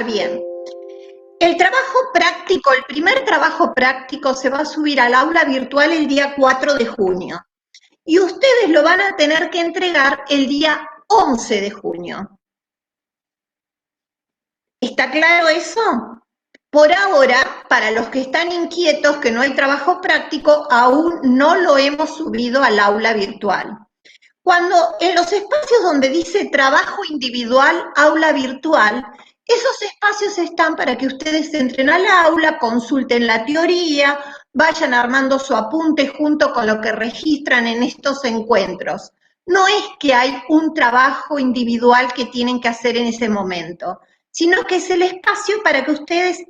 bien. El trabajo práctico, el primer trabajo práctico se va a subir al aula virtual el día 4 de junio y ustedes lo van a tener que entregar el día 11 de junio. ¿Está claro eso? Por ahora, para los que están inquietos que no hay trabajo práctico, aún no lo hemos subido al aula virtual. Cuando en los espacios donde dice trabajo individual, aula virtual, esos espacios están para que ustedes entren al aula, consulten la teoría, vayan armando su apunte junto con lo que registran en estos encuentros. No es que hay un trabajo individual que tienen que hacer en ese momento, sino que es el espacio para que ustedes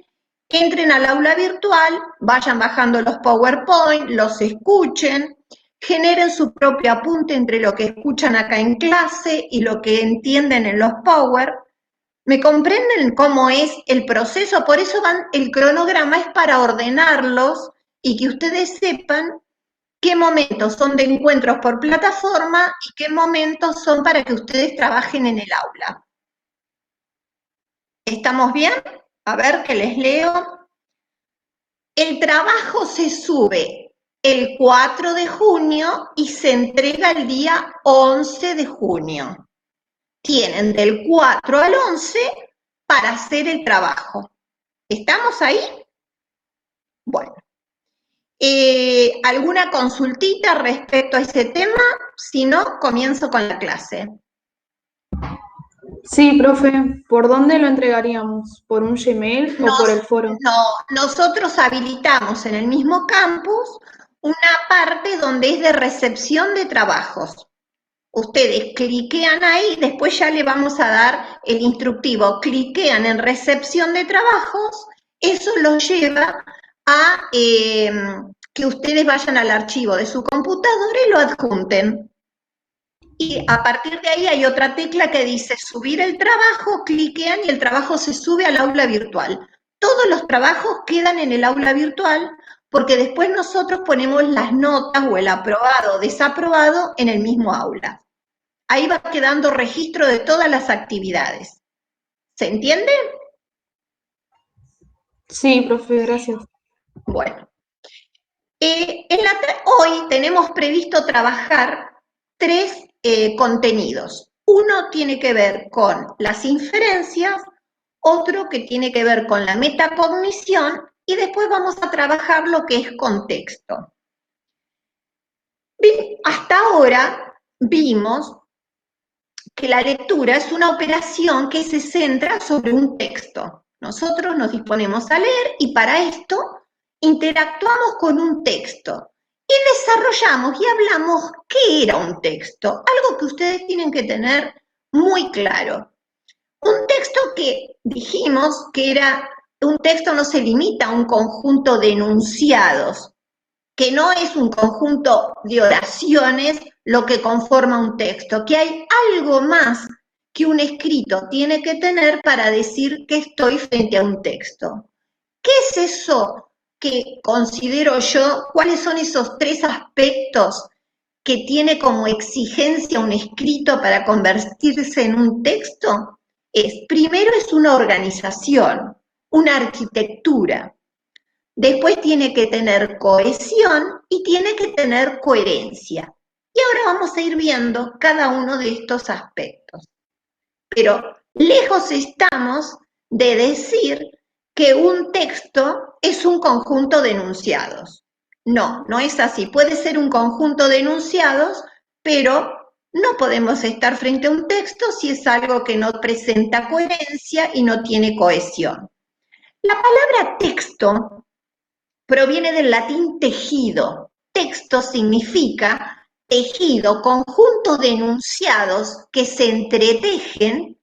entren al aula virtual, vayan bajando los PowerPoint, los escuchen, generen su propio apunte entre lo que escuchan acá en clase y lo que entienden en los Power. ¿Me comprenden cómo es el proceso? Por eso el cronograma es para ordenarlos y que ustedes sepan qué momentos son de encuentros por plataforma y qué momentos son para que ustedes trabajen en el aula. ¿Estamos bien? A ver, que les leo. El trabajo se sube el 4 de junio y se entrega el día 11 de junio. Tienen del 4 al 11 para hacer el trabajo. ¿Estamos ahí? Bueno. ¿Alguna consultita respecto a ese tema? Si no, comienzo con la clase. Sí, profe, ¿por dónde lo entregaríamos? ¿Por un Gmail o por el foro? No, nosotros habilitamos en el mismo campus una parte donde es de recepción de trabajos. Ustedes cliquean ahí, después ya le vamos a dar el instructivo, cliquean en recepción de trabajos, eso los lleva a que ustedes vayan al archivo de su computadora y lo adjunten. Y a partir de ahí hay otra tecla que dice subir el trabajo, cliquean y el trabajo se sube al aula virtual. Todos los trabajos quedan en el aula virtual porque después nosotros ponemos las notas o el aprobado o desaprobado en el mismo aula. Ahí va quedando registro de todas las actividades. ¿Se entiende? Sí, profe, gracias. Bueno. Hoy tenemos previsto trabajar 3 contenidos. Uno tiene que ver con las inferencias, otro que tiene que ver con la metacognición y después vamos a trabajar lo que es contexto. Bien, hasta ahora vimos que la lectura es una operación que se centra sobre un texto. Nosotros nos disponemos a leer y para esto interactuamos con un texto y desarrollamos y hablamos qué era un texto, algo que ustedes tienen que tener muy claro. Un texto que dijimos que era, un texto no se limita a un conjunto de enunciados, que no es un conjunto de oraciones lo que conforma un texto, que hay algo más que un escrito tiene que tener para decir que estoy frente a un texto. ¿Qué es eso que considero yo? ¿Cuáles son esos 3 aspectos que tiene como exigencia un escrito para convertirse en un texto? Primero es una organización, una arquitectura. Después tiene que tener cohesión y tiene que tener coherencia. Y ahora vamos a ir viendo cada uno de estos aspectos. Pero lejos estamos de decir que un texto es un conjunto de enunciados. No, no es así. Puede ser un conjunto de enunciados, pero no podemos estar frente a un texto si es algo que no presenta coherencia y no tiene cohesión. La palabra texto proviene del latín tejido. Texto significa tejido, conjunto de enunciados que se entretejen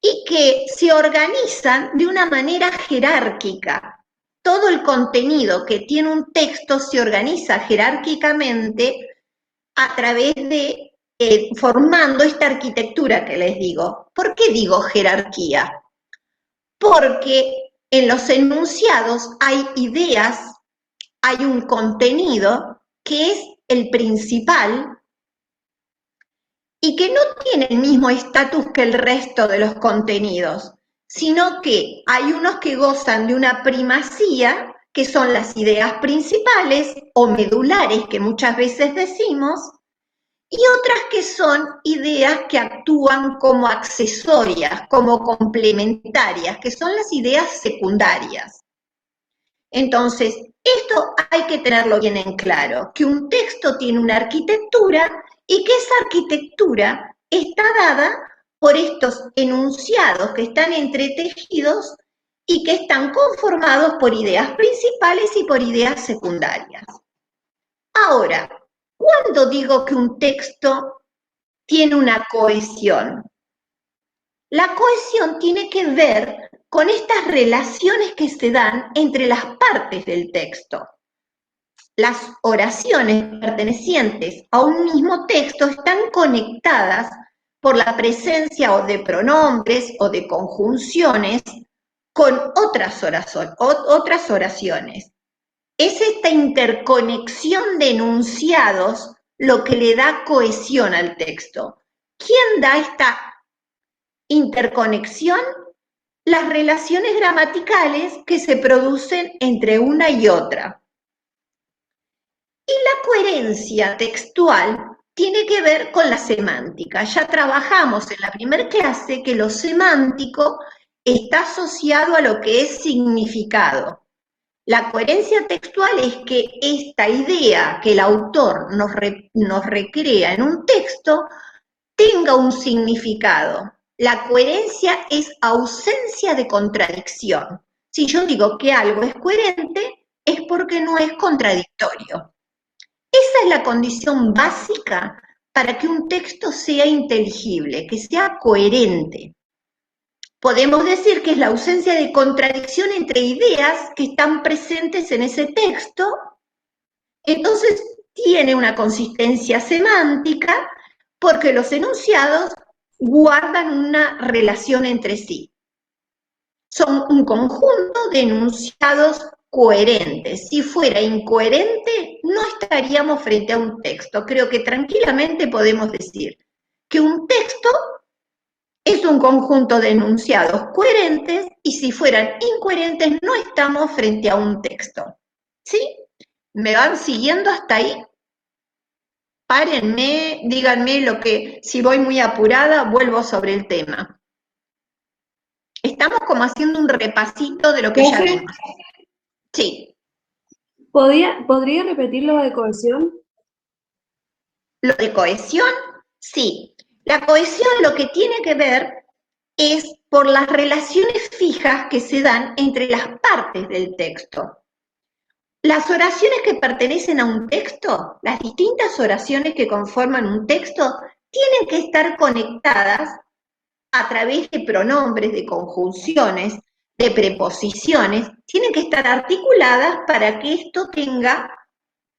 y que se organizan de una manera jerárquica. Todo el contenido que tiene un texto se organiza jerárquicamente a través de formando esta arquitectura que les digo. ¿Por qué digo jerarquía? Porque en los enunciados hay ideas, hay un contenido que es el principal y que no tiene el mismo estatus que el resto de los contenidos, sino que hay unos que gozan de una primacía, que son las ideas principales o medulares, que muchas veces decimos, y otras que son ideas que actúan como accesorias, como complementarias, que son las ideas secundarias. Entonces, esto hay que tenerlo bien en claro, que un texto tiene una arquitectura y que esa arquitectura está dada por estos enunciados que están entretejidos y que están conformados por ideas principales y por ideas secundarias. Ahora, ¿cuándo digo que un texto tiene una cohesión? La cohesión tiene que ver con estas relaciones que se dan entre las partes del texto. Las oraciones pertenecientes a un mismo texto están conectadas por la presencia o de pronombres o de conjunciones con otras oraciones. Es esta interconexión de enunciados lo que le da cohesión al texto. ¿Quién da esta interconexión? Las relaciones gramaticales que se producen entre una y otra. Y la coherencia textual tiene que ver con la semántica. Ya trabajamos en la primera clase que lo semántico está asociado a lo que es significado. La coherencia textual es que esta idea que el autor nos recrea en un texto tenga un significado. La coherencia es ausencia de contradicción. Si yo digo que algo es coherente, es porque no es contradictorio. Esa es la condición básica para que un texto sea inteligible, que sea coherente. Podemos decir que es la ausencia de contradicción entre ideas que están presentes en ese texto, entonces tiene una consistencia semántica porque los enunciados guardan una relación entre sí. Son un conjunto de enunciados coherentes. Si fuera incoherente, no estaríamos frente a un texto. Creo que tranquilamente podemos decir que un texto es un conjunto de enunciados coherentes y si fueran incoherentes no estamos frente a un texto. ¿Sí? ¿Me van siguiendo hasta ahí? Párenme, díganme lo que, si voy muy apurada, vuelvo sobre el tema. Estamos como haciendo un repasito de lo que ya vimos. Sí. ¿Podría repetir lo de cohesión? Lo de cohesión, sí. La cohesión lo que tiene que ver es por las relaciones fijas que se dan entre las partes del texto. Las oraciones que pertenecen a un texto, las distintas oraciones que conforman un texto, tienen que estar conectadas a través de pronombres, de conjunciones, de preposiciones, tienen que estar articuladas para que esto tenga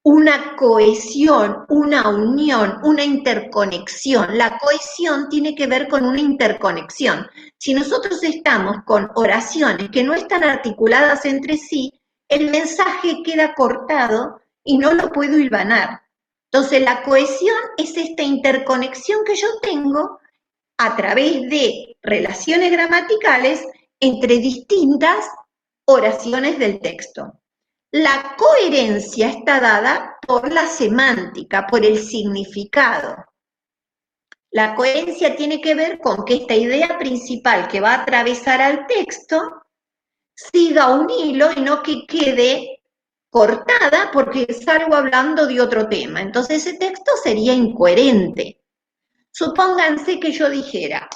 una cohesión, una unión, una interconexión. La cohesión tiene que ver con una interconexión. Si nosotros estamos con oraciones que no están articuladas entre sí, el mensaje queda cortado y no lo puedo hilvanar. Entonces, la cohesión es esta interconexión que yo tengo a través de relaciones gramaticales entre distintas oraciones del texto. La coherencia está dada por la semántica, por el significado. La coherencia tiene que ver con que esta idea principal que va a atravesar al texto siga un hilo y no que quede cortada porque salgo hablando de otro tema. Entonces ese texto sería incoherente. Supónganse que yo dijera,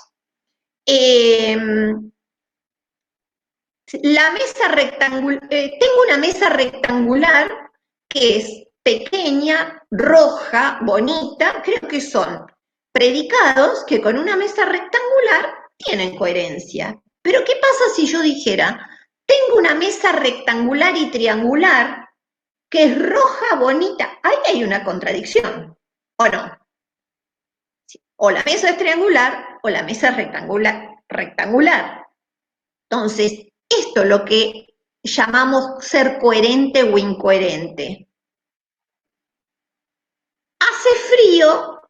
la mesa rectangular, tengo una mesa rectangular que es pequeña, roja, bonita, creo que son predicados que con una mesa rectangular tienen coherencia. Pero ¿qué pasa si yo dijera, tengo una mesa rectangular y triangular que es roja, bonita? Ahí hay una contradicción, ¿o no? O la mesa es triangular o la mesa es rectangular. Entonces, esto es lo que llamamos ser coherente o incoherente. Hace frío,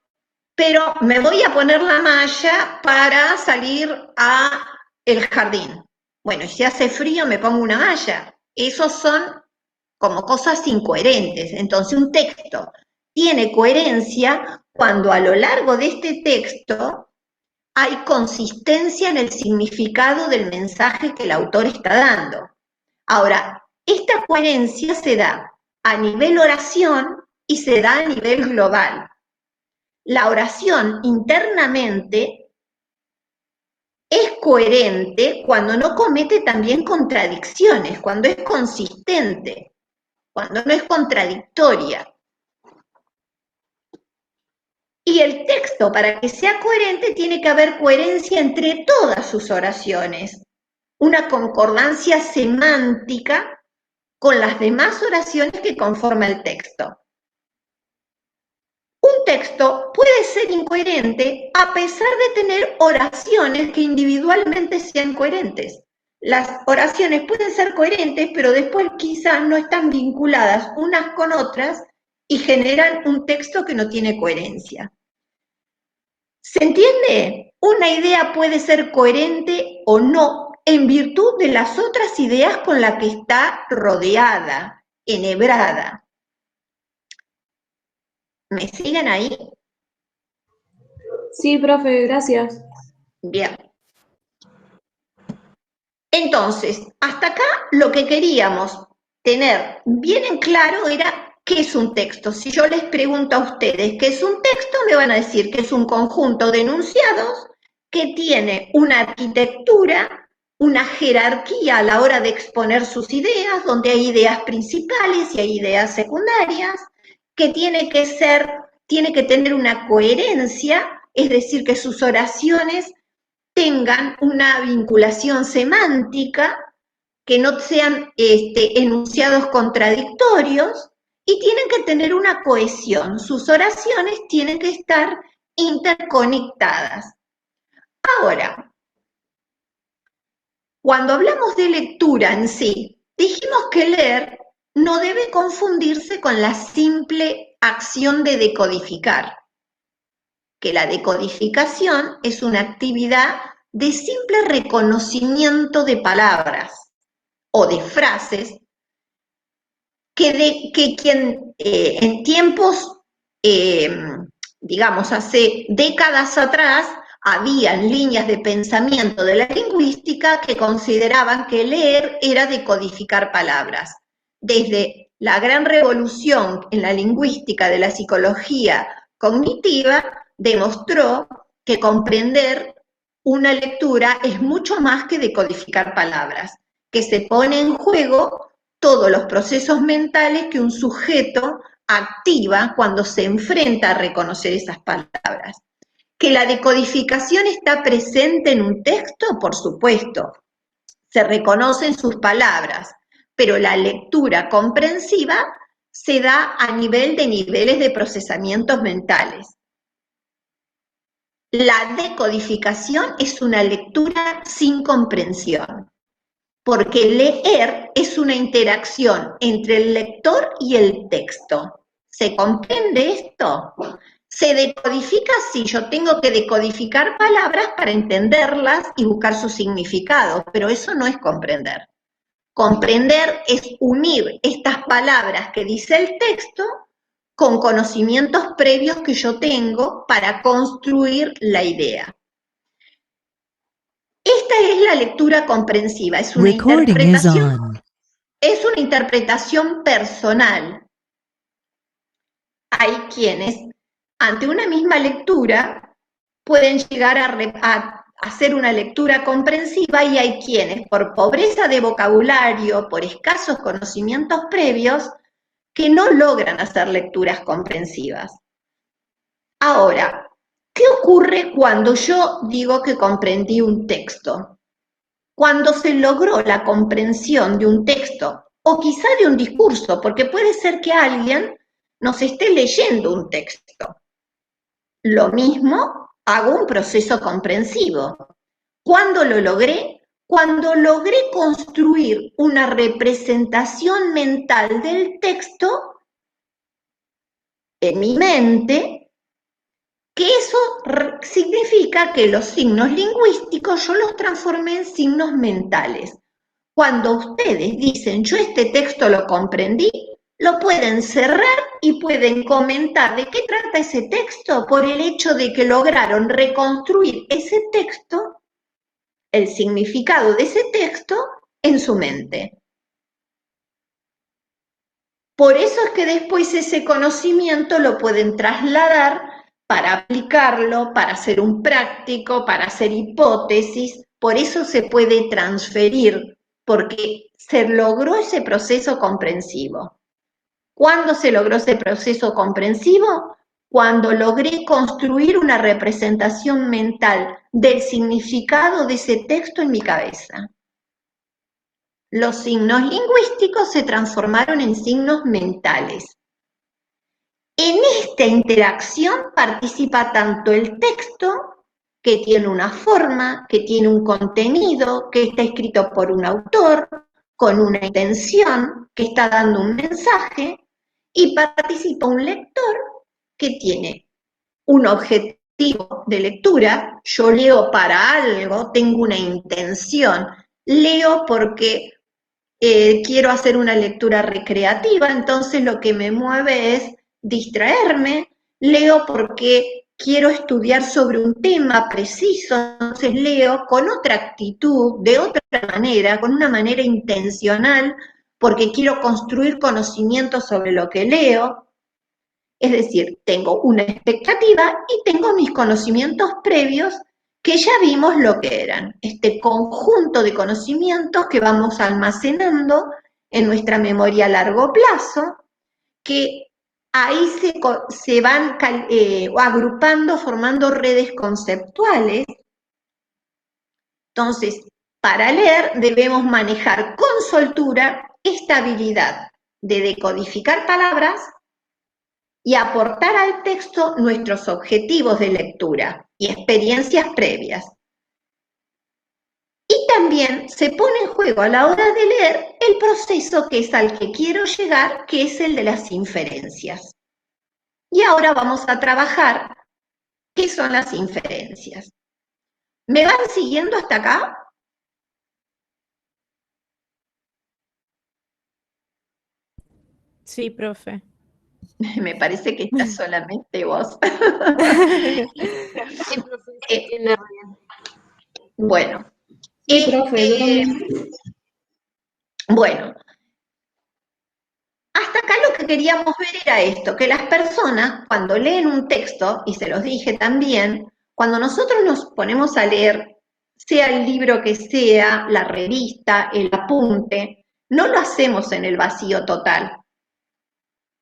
pero me voy a poner la malla para salir a el jardín. Bueno, y si hace frío me pongo una malla. Esos son como cosas incoherentes. Entonces un texto tiene coherencia cuando a lo largo de este texto hay consistencia en el significado del mensaje que el autor está dando. Ahora, esta coherencia se da a nivel oración y se da a nivel global. La oración internamente es coherente cuando no comete también contradicciones, cuando es consistente, cuando no es contradictoria. Y el texto, para que sea coherente, tiene que haber coherencia entre todas sus oraciones, una concordancia semántica con las demás oraciones que conforman el texto. Un texto puede ser incoherente a pesar de tener oraciones que individualmente sean coherentes. Las oraciones pueden ser coherentes, pero después quizás no están vinculadas unas con otras y generan un texto que no tiene coherencia. ¿Se entiende? Una idea puede ser coherente o no en virtud de las otras ideas con las que está rodeada, enhebrada. ¿Me siguen ahí? Sí, profe, gracias. Bien. Entonces, hasta acá lo que queríamos tener bien en claro era qué es un texto. Si yo les pregunto a ustedes qué es un texto, me van a decir que es un conjunto de enunciados que tiene una arquitectura, una jerarquía a la hora de exponer sus ideas, donde hay ideas principales y hay ideas secundarias, que tiene que tener una coherencia, es decir, que sus oraciones tengan una vinculación semántica, que no sean enunciados contradictorios y tienen que tener una cohesión. Sus oraciones tienen que estar interconectadas. Ahora, cuando hablamos de lectura en sí, dijimos que leer no debe confundirse con la simple acción de decodificar, que la decodificación es una actividad de simple reconocimiento de palabras o de frases que quien en tiempos, digamos, hace décadas atrás, habían líneas de pensamiento de la lingüística que consideraban que leer era decodificar palabras. Desde la gran revolución en la lingüística de la psicología cognitiva, demostró que comprender una lectura es mucho más que decodificar palabras, que se pone en juego todos los procesos mentales que un sujeto activa cuando se enfrenta a reconocer esas palabras. ¿Que la decodificación está presente en un texto? Por supuesto, se reconocen sus palabras, pero la lectura comprensiva se da a nivel de niveles de procesamientos mentales. La decodificación es una lectura sin comprensión, porque leer es una interacción entre el lector y el texto. ¿Se comprende esto? Se decodifica si yo tengo que decodificar palabras para entenderlas y buscar su significado, pero eso no es comprender. Comprender es unir estas palabras que dice el texto con conocimientos previos que yo tengo para construir la idea. Esta es la lectura comprensiva, es una interpretación personal. Hay quienes, ante una misma lectura, pueden llegar a hacer una lectura comprensiva y hay quienes, por pobreza de vocabulario, por escasos conocimientos previos, que no logran hacer lecturas comprensivas. Ahora, ¿qué ocurre cuando yo digo que comprendí un texto? Cuando se logró la comprensión de un texto, o quizá de un discurso, porque puede ser que alguien nos esté leyendo un texto. Lo mismo, hago un proceso comprensivo. ¿Cuándo lo logré? Cuando logré construir una representación mental del texto en mi mente que eso significa que los signos lingüísticos yo los transformé en signos mentales. Cuando ustedes dicen, yo este texto lo comprendí, lo pueden cerrar y pueden comentar de qué trata ese texto por el hecho de que lograron reconstruir ese texto, el significado de ese texto, en su mente. Por eso es que después ese conocimiento lo pueden trasladar para aplicarlo, para hacer un práctico, para hacer hipótesis, por eso se puede transferir, porque se logró ese proceso comprensivo. ¿Cuándo se logró ese proceso comprensivo? Cuando logré construir una representación mental del significado de ese texto en mi cabeza. Los signos lingüísticos se transformaron en signos mentales. En esta interacción participa tanto el texto, que tiene una forma, que tiene un contenido, que está escrito por un autor, con una intención, que está dando un mensaje, y participa un lector que tiene un objetivo de lectura. Yo leo para algo, tengo una intención, leo porque quiero hacer una lectura recreativa, entonces lo que me mueve es distraerme, leo porque quiero estudiar sobre un tema preciso, entonces leo con otra actitud, de otra manera, con una manera intencional, porque quiero construir conocimiento sobre lo que leo. Es decir, tengo una expectativa y tengo mis conocimientos previos que ya vimos lo que eran. Este conjunto de conocimientos que vamos almacenando en nuestra memoria a largo plazo, que ahí se van agrupando, formando redes conceptuales. Entonces, para leer debemos manejar con soltura esta habilidad de decodificar palabras y aportar al texto nuestros objetivos de lectura y experiencias previas. Y también se pone en juego a la hora de leer el proceso que es al que quiero llegar, que es el de las inferencias. Y ahora vamos a trabajar qué son las inferencias. ¿Me van siguiendo hasta acá? Sí, profe. Me parece que estás solamente vos. Sí, profe, se entiende bien. Bueno. Sí, profe, yo también. Bueno, hasta acá lo que queríamos ver era esto, que las personas cuando leen un texto, y se los dije también, cuando nosotros nos ponemos a leer, sea el libro que sea, la revista, el apunte, no lo hacemos en el vacío total.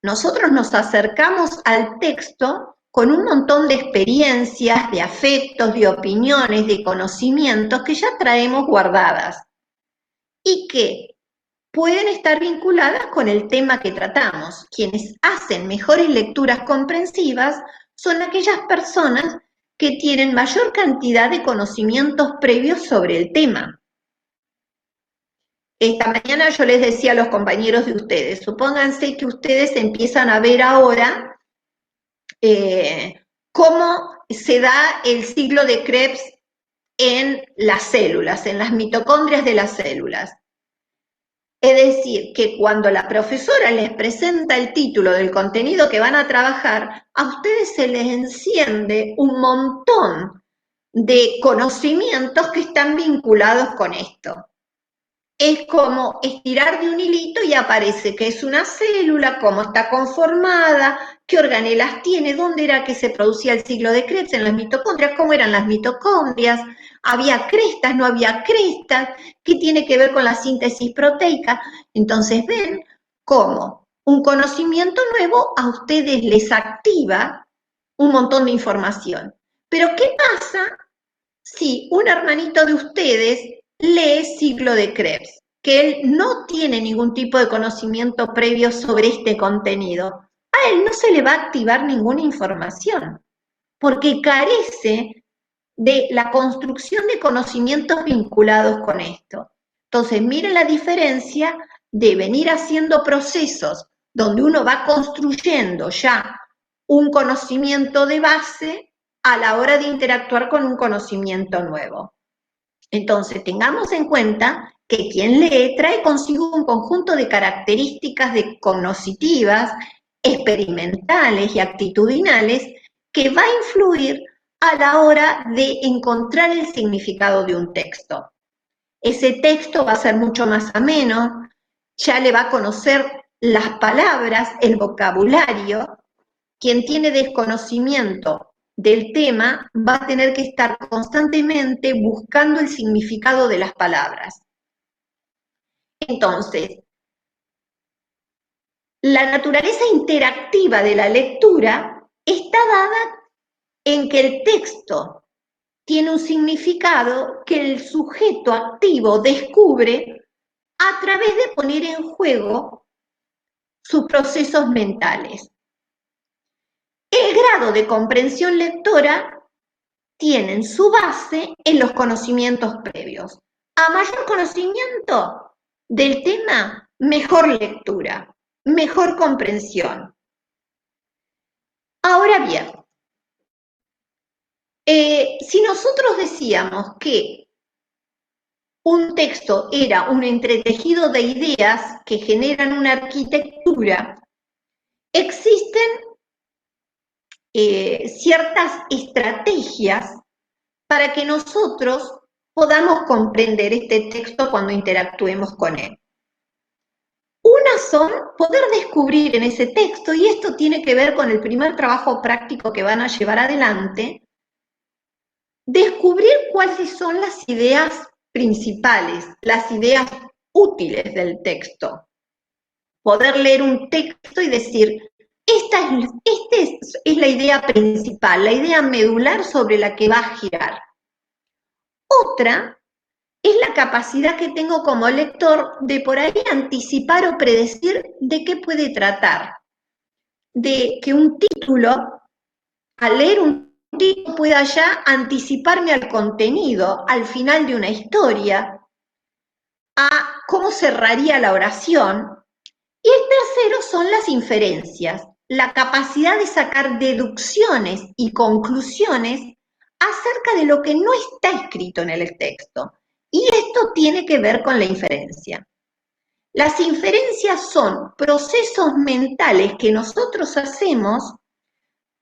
Nosotros nos acercamos al texto con un montón de experiencias, de afectos, de opiniones, de conocimientos que ya traemos guardadas y que pueden estar vinculadas con el tema que tratamos. Quienes hacen mejores lecturas comprensivas son aquellas personas que tienen mayor cantidad de conocimientos previos sobre el tema. Esta mañana yo les decía a los compañeros de ustedes, supónganse que ustedes empiezan a ver ahora cómo se da el ciclo de Krebs en las células, en las mitocondrias de las células. Es decir, que cuando la profesora les presenta el título del contenido que van a trabajar, a ustedes se les enciende un montón de conocimientos que están vinculados con esto. Es como estirar de un hilito y aparece qué es una célula, cómo está conformada, qué organelas tiene, dónde era que se producía el ciclo de Krebs en las mitocondrias, cómo eran las mitocondrias, había crestas, no había crestas, qué tiene que ver con la síntesis proteica. Entonces ven cómo un conocimiento nuevo a ustedes les activa un montón de información. Pero ¿qué pasa si un hermanito de ustedes lee ciclo de Krebs, que él no tiene ningún tipo de conocimiento previo sobre este contenido? A él no se le va a activar ninguna información, porque carece de la construcción de conocimientos vinculados con esto. Entonces, miren la diferencia de venir haciendo procesos donde uno va construyendo ya un conocimiento de base a la hora de interactuar con un conocimiento nuevo. Entonces, tengamos en cuenta que quien lee trae consigo un conjunto de características cognitivas, experimentales y actitudinales que va a influir a la hora de encontrar el significado de un texto. Ese texto va a ser mucho más ameno, ya le va a conocer las palabras, el vocabulario. Quien tiene desconocimiento del tema va a tener que estar constantemente buscando el significado de las palabras. Entonces, la naturaleza interactiva de la lectura está dada en que el texto tiene un significado que el sujeto activo descubre a través de poner en juego sus procesos mentales. El grado de comprensión lectora tiene su base en los conocimientos previos. A mayor conocimiento del tema, mejor lectura, mejor comprensión. Ahora bien, si nosotros decíamos que un texto era un entretejido de ideas que generan una arquitectura, existen ciertas estrategias para que nosotros podamos comprender este texto cuando interactuemos con él. Una son poder descubrir en ese texto, y esto tiene que ver con el primer trabajo práctico que van a llevar adelante, descubrir cuáles son las ideas principales, las ideas útiles del texto. Poder leer un texto y decir, esta es la idea principal, la idea medular sobre la que va a girar. Otra es la capacidad que tengo como lector de por ahí anticipar o predecir de qué puede tratar. De que un título, al leer un título, pueda ya anticiparme al contenido, al final de una historia, a cómo cerraría la oración. Y el tercero son las inferencias, la capacidad de sacar deducciones y conclusiones acerca de lo que no está escrito en el texto. Y esto tiene que ver con la inferencia. Las inferencias son procesos mentales que nosotros hacemos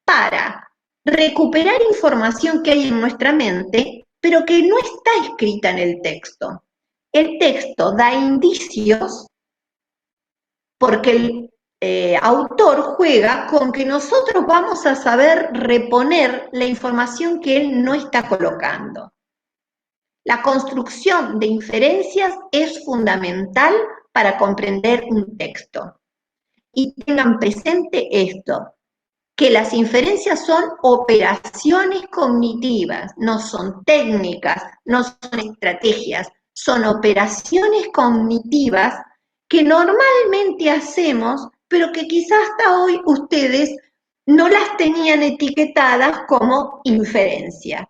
para recuperar información que hay en nuestra mente, pero que no está escrita en el texto. El texto da indicios porque el autor juega con que nosotros vamos a saber reponer la información que él no está colocando. La construcción de inferencias es fundamental para comprender un texto. Y tengan presente esto, que las inferencias son operaciones cognitivas, no son técnicas, no son estrategias, son operaciones cognitivas que normalmente hacemos, pero que quizás hasta hoy ustedes no las tenían etiquetadas como inferencia.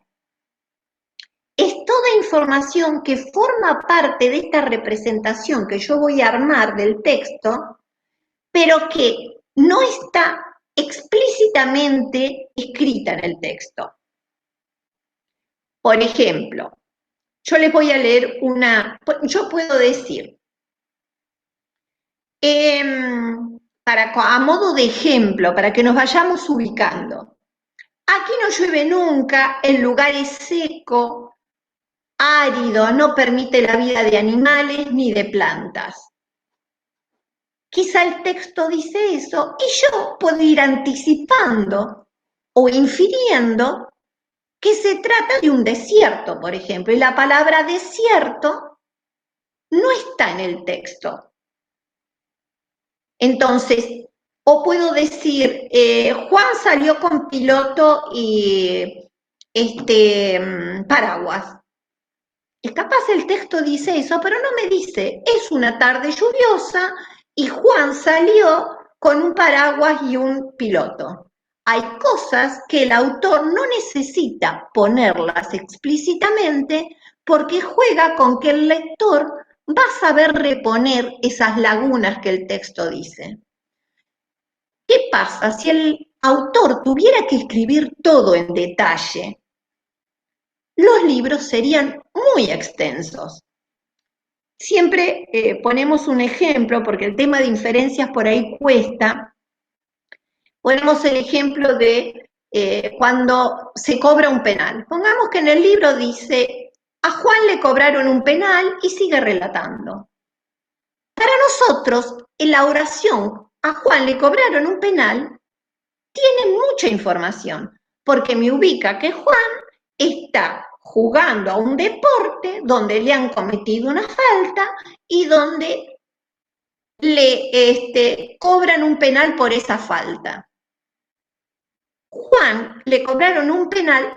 Es toda información que forma parte de esta representación que yo voy a armar del texto, pero que no está explícitamente escrita en el texto. Por ejemplo, yo les voy a leer yo puedo decir, a modo de ejemplo, para que nos vayamos ubicando, aquí no llueve nunca, el lugar es seco, árido, no permite la vida de animales ni de plantas. Quizá el texto dice eso y yo puedo ir anticipando o infiriendo que se trata de un desierto, por ejemplo, y la palabra desierto no está en el texto. Entonces, o puedo decir, Juan salió con piloto y paraguas. Es capaz el texto dice eso, pero no me dice, es una tarde lluviosa y Juan salió con un paraguas y un piloto. Hay cosas que el autor no necesita ponerlas explícitamente porque juega con que el lector va a saber reponer esas lagunas que el texto dice. ¿Qué pasa si el autor tuviera que escribir todo en detalle, los libros serían muy extensos. Siempre ponemos un ejemplo, porque el tema de inferencias por ahí cuesta. Ponemos el ejemplo de cuando se cobra un penal. Pongamos que en el libro dice, a Juan le cobraron un penal y sigue relatando. Para nosotros, en la oración, a Juan le cobraron un penal, tiene mucha información, porque me ubica que Juan está jugando a un deporte donde le han cometido una falta y donde le cobran un penal por esa falta. Juan le cobraron un penal,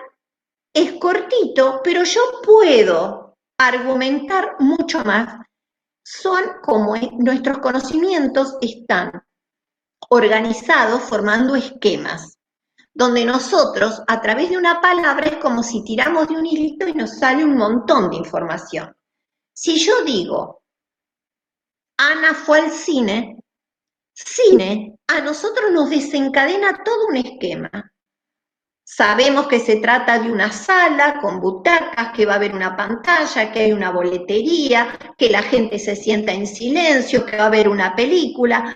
es cortito, pero yo puedo argumentar mucho más. Son como nuestros conocimientos están organizados formando esquemas, donde nosotros a través de una palabra es como si tiramos de un hilito y nos sale un montón de información. Si yo digo, Ana fue al cine, a nosotros nos desencadena todo un esquema. Sabemos que se trata de una sala con butacas, que va a haber una pantalla, que hay una boletería, que la gente se sienta en silencio, que va a haber una película.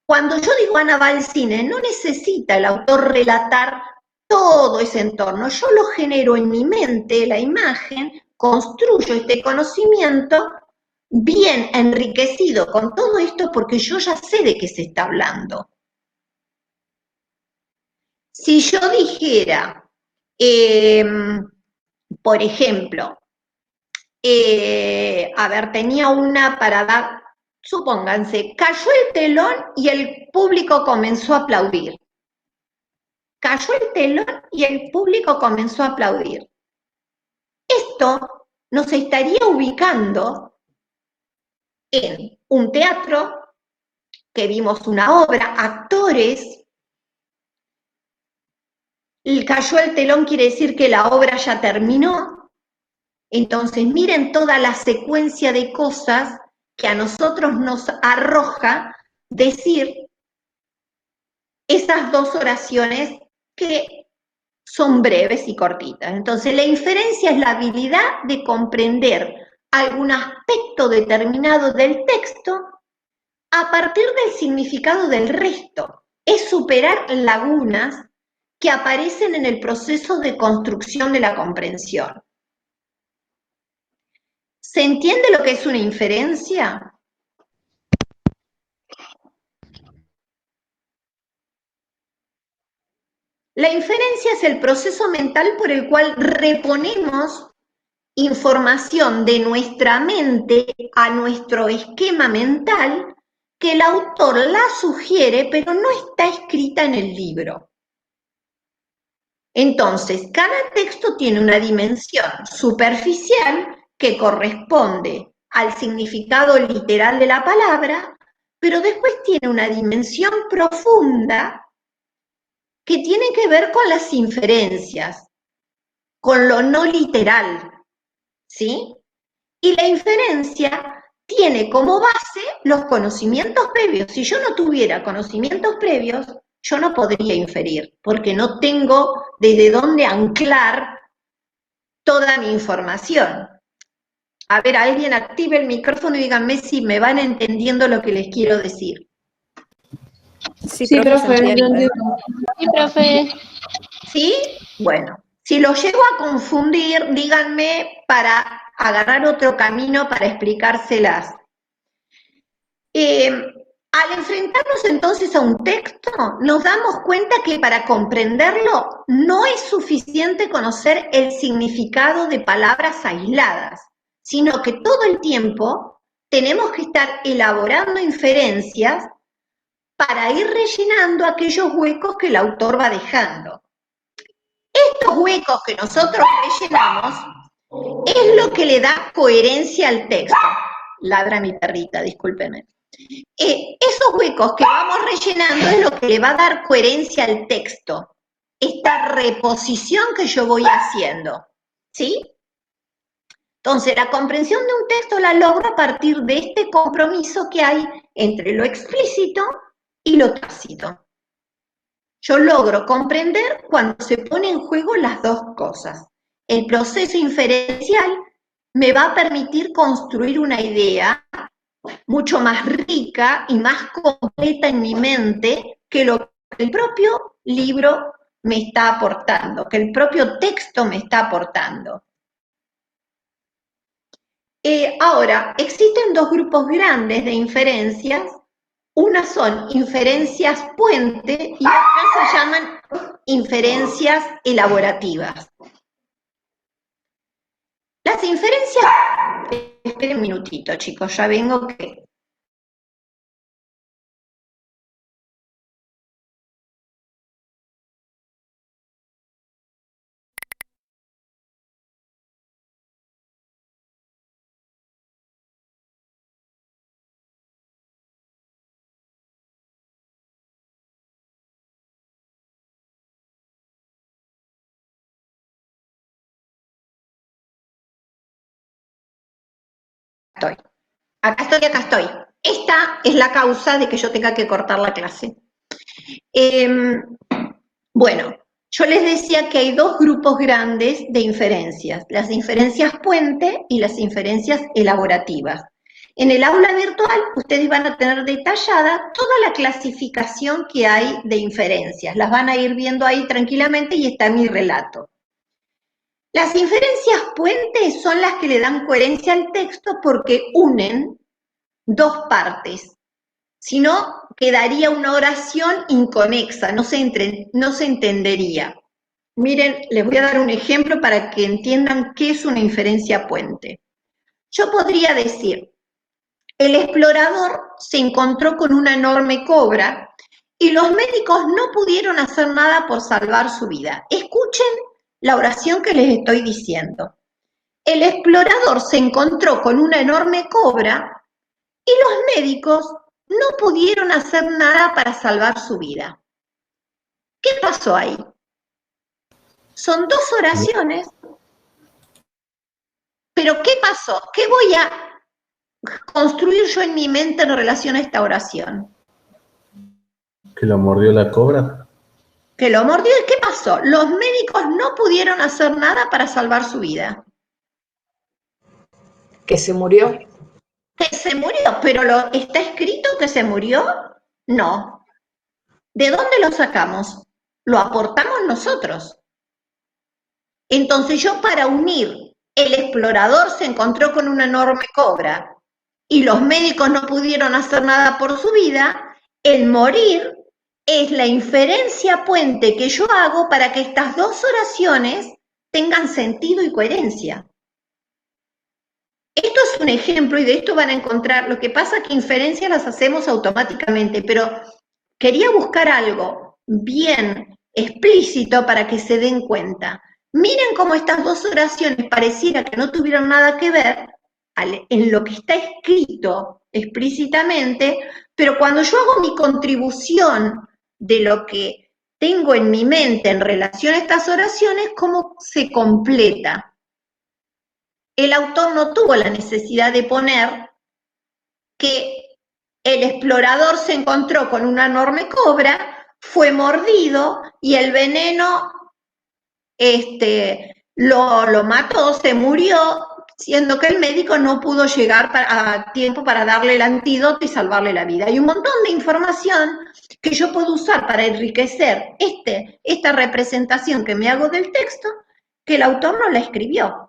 Cuando yo digo Ana va al cine, no necesita el autor relatar todo ese entorno. Yo lo genero en mi mente, la imagen, construyo este conocimiento bien enriquecido con todo esto porque yo ya sé de qué se está hablando. Si yo dijera, por ejemplo, a ver, tenía una para dar, supónganse, cayó el telón y el público comenzó a aplaudir. Cayó el telón y el público comenzó a aplaudir. Esto nos estaría ubicando en un teatro, que vimos una obra, actores. Cayó el telón quiere decir que la obra ya terminó. Entonces miren toda la secuencia de cosas que a nosotros nos arroja decir esas dos oraciones que son breves y cortitas. Entonces la inferencia es la habilidad de comprender algún aspecto determinado del texto a partir del significado del resto. Es superar lagunas que aparecen en el proceso de construcción de la comprensión. ¿Se entiende lo que es una inferencia? La inferencia es el proceso mental por el cual reponemos información de nuestra mente a nuestro esquema mental que el autor la sugiere, pero no está escrita en el libro. Entonces, cada texto tiene una dimensión superficial que corresponde al significado literal de la palabra, pero después tiene una dimensión profunda que tiene que ver con las inferencias, con lo no literal, ¿sí? Y la inferencia tiene como base los conocimientos previos. Si yo no tuviera conocimientos previos, yo no podría inferir, porque no tengo desde dónde anclar toda mi información. A ver, alguien active el micrófono y díganme si me van entendiendo lo que les quiero decir. Sí, profe, yo entiendo. Sí, profe. ¿Sí? Bueno, si lo llego a confundir, díganme para agarrar otro camino para explicárselas. Al enfrentarnos entonces a un texto, nos damos cuenta que para comprenderlo no es suficiente conocer el significado de palabras aisladas, sino que todo el tiempo tenemos que estar elaborando inferencias para ir rellenando aquellos huecos que el autor va dejando. Estos huecos que nosotros rellenamos es lo que le da coherencia al texto. Ladra mi perrita, discúlpenme. Esos huecos que vamos rellenando es lo que le va a dar coherencia al texto. Esta reposición que yo voy haciendo, ¿sí? Entonces, la comprensión de un texto la logro a partir de este compromiso que hay entre lo explícito y lo tácito. Yo logro comprender cuando se ponen en juego las dos cosas. El proceso inferencial me va a permitir construir una idea mucho más rica y más completa en mi mente que lo que el propio libro me está aportando, que el propio texto me está aportando. Ahora, existen dos grupos grandes de inferencias. Unas son inferencias puente y otras se llaman inferencias elaborativas. Las inferencias... Esperen un minutito, chicos, ya vengo que... Acá estoy. Esta es la causa de que yo tenga que cortar la clase. Bueno, yo les decía que hay dos grupos grandes de inferencias, las inferencias puente y las elaborativas. En el aula virtual ustedes van a tener detallada toda la clasificación que hay de inferencias, las van a ir viendo ahí tranquilamente y está en mi relato. Las inferencias puentes son las que le dan coherencia al texto porque unen dos partes, si no quedaría una oración inconexa, no se entendería. Miren, les voy a dar un ejemplo para que entiendan qué es una inferencia puente. Yo podría decir, el explorador se encontró con una enorme cobra y los médicos no pudieron hacer nada por salvar su vida. Escuchen la oración que les estoy diciendo. El explorador se encontró con una enorme cobra y los médicos no pudieron hacer nada para salvar su vida. ¿Qué pasó ahí? Son dos oraciones, pero ¿qué pasó? ¿Qué voy a construir yo en mi mente en relación a esta oración? ¿Que lo mordió la cobra? Que lo mordió y ¿qué pasó? Los médicos no pudieron hacer nada para salvar su vida. Que se murió. Que se murió, pero ¿está escrito que se murió? No. ¿De dónde lo sacamos? Lo aportamos nosotros. Entonces yo para unir, el explorador se encontró con una enorme cobra y los médicos no pudieron hacer nada por su vida, el morir es la inferencia puente que yo hago para que estas dos oraciones tengan sentido y coherencia. Esto es un ejemplo y de esto van a encontrar, lo que pasa es que inferencias las hacemos automáticamente, pero quería buscar algo bien explícito para que se den cuenta. Miren cómo estas dos oraciones pareciera que no tuvieron nada que ver en lo que está escrito explícitamente, pero cuando yo hago mi contribución de lo que tengo en mi mente en relación a estas oraciones, cómo se completa. El autor no tuvo la necesidad de poner que el explorador se encontró con una enorme cobra, fue mordido y el veneno lo mató, se murió, siendo que el médico no pudo llegar a tiempo para darle el antídoto y salvarle la vida. Hay un montón de información que yo puedo usar para enriquecer esta representación que me hago del texto, que el autor no la escribió.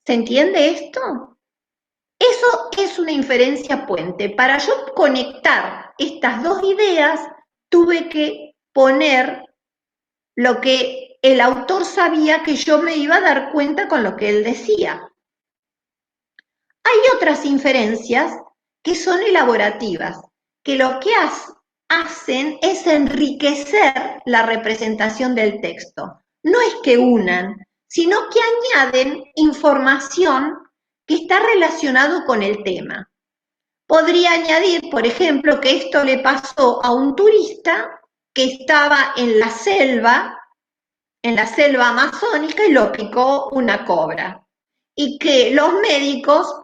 ¿Se entiende esto? Eso es una inferencia puente. Para yo conectar estas dos ideas, tuve que poner lo que el autor sabía que yo me iba a dar cuenta con lo que él decía. Hay otras inferencias que son elaborativas, que lo que hacen es enriquecer la representación del texto. No es que unan, sino que añaden información que está relacionado con el tema. Podría añadir, por ejemplo, que esto le pasó a un turista que estaba en la selva amazónica y lo picó una cobra. Y que los médicos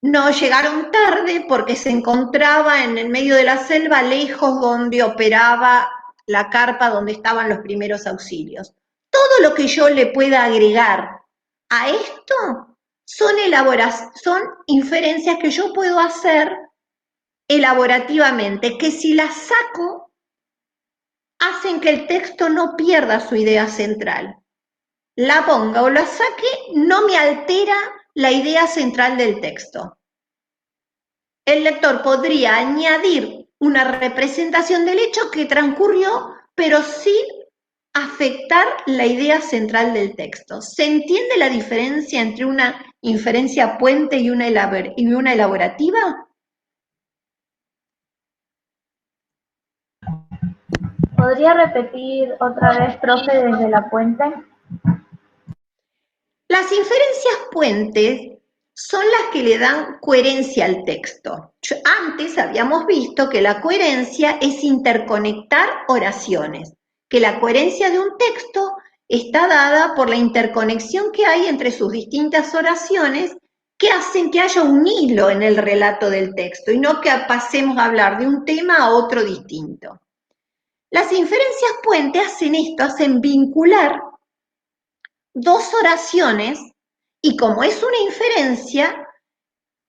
no llegaron tarde porque se encontraba en el medio de la selva, lejos donde operaba la carpa donde estaban los primeros auxilios. Todo lo que yo le pueda agregar a esto son inferencias que yo puedo hacer elaborativamente, que si las saco, hacen que el texto no pierda su idea central. La ponga o la saque, no me altera la idea central del texto. El lector podría añadir una representación del hecho que transcurrió, pero sin afectar la idea central del texto. ¿Se entiende la diferencia entre una inferencia puente y una elaborativa? ¿Podría repetir otra vez, profe, desde la puente? Las inferencias puentes son las que le dan coherencia al texto. Antes habíamos visto que la coherencia es interconectar oraciones, que la coherencia de un texto está dada por la interconexión que hay entre sus distintas oraciones que hacen que haya un hilo en el relato del texto y no que pasemos a hablar de un tema a otro distinto. Las inferencias puente hacen esto, hacen vincular dos oraciones y como es una inferencia,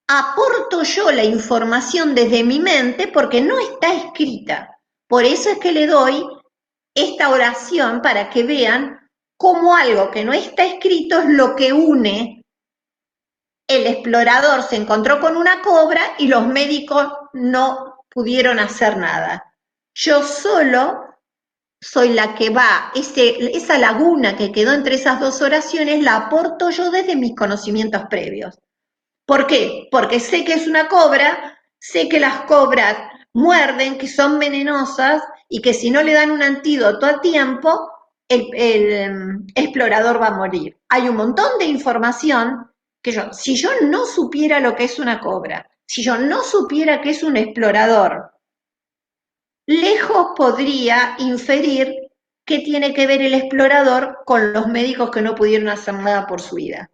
aporto yo la información desde mi mente porque no está escrita. Por eso es que le doy esta oración para que vean cómo algo que no está escrito es lo que une. El explorador se encontró con una cobra y los médicos no pudieron hacer nada. Yo solo soy la que va, esa laguna que quedó entre esas dos oraciones la aporto yo desde mis conocimientos previos. ¿Por qué? Porque sé que es una cobra, sé que las cobras muerden, que son venenosas y que si no le dan un antídoto a tiempo, el explorador va a morir. Hay un montón de información que si yo no supiera lo que es una cobra, si yo no supiera que es un explorador, lejos podría inferir qué tiene que ver el explorador con los médicos que no pudieron hacer nada por su vida.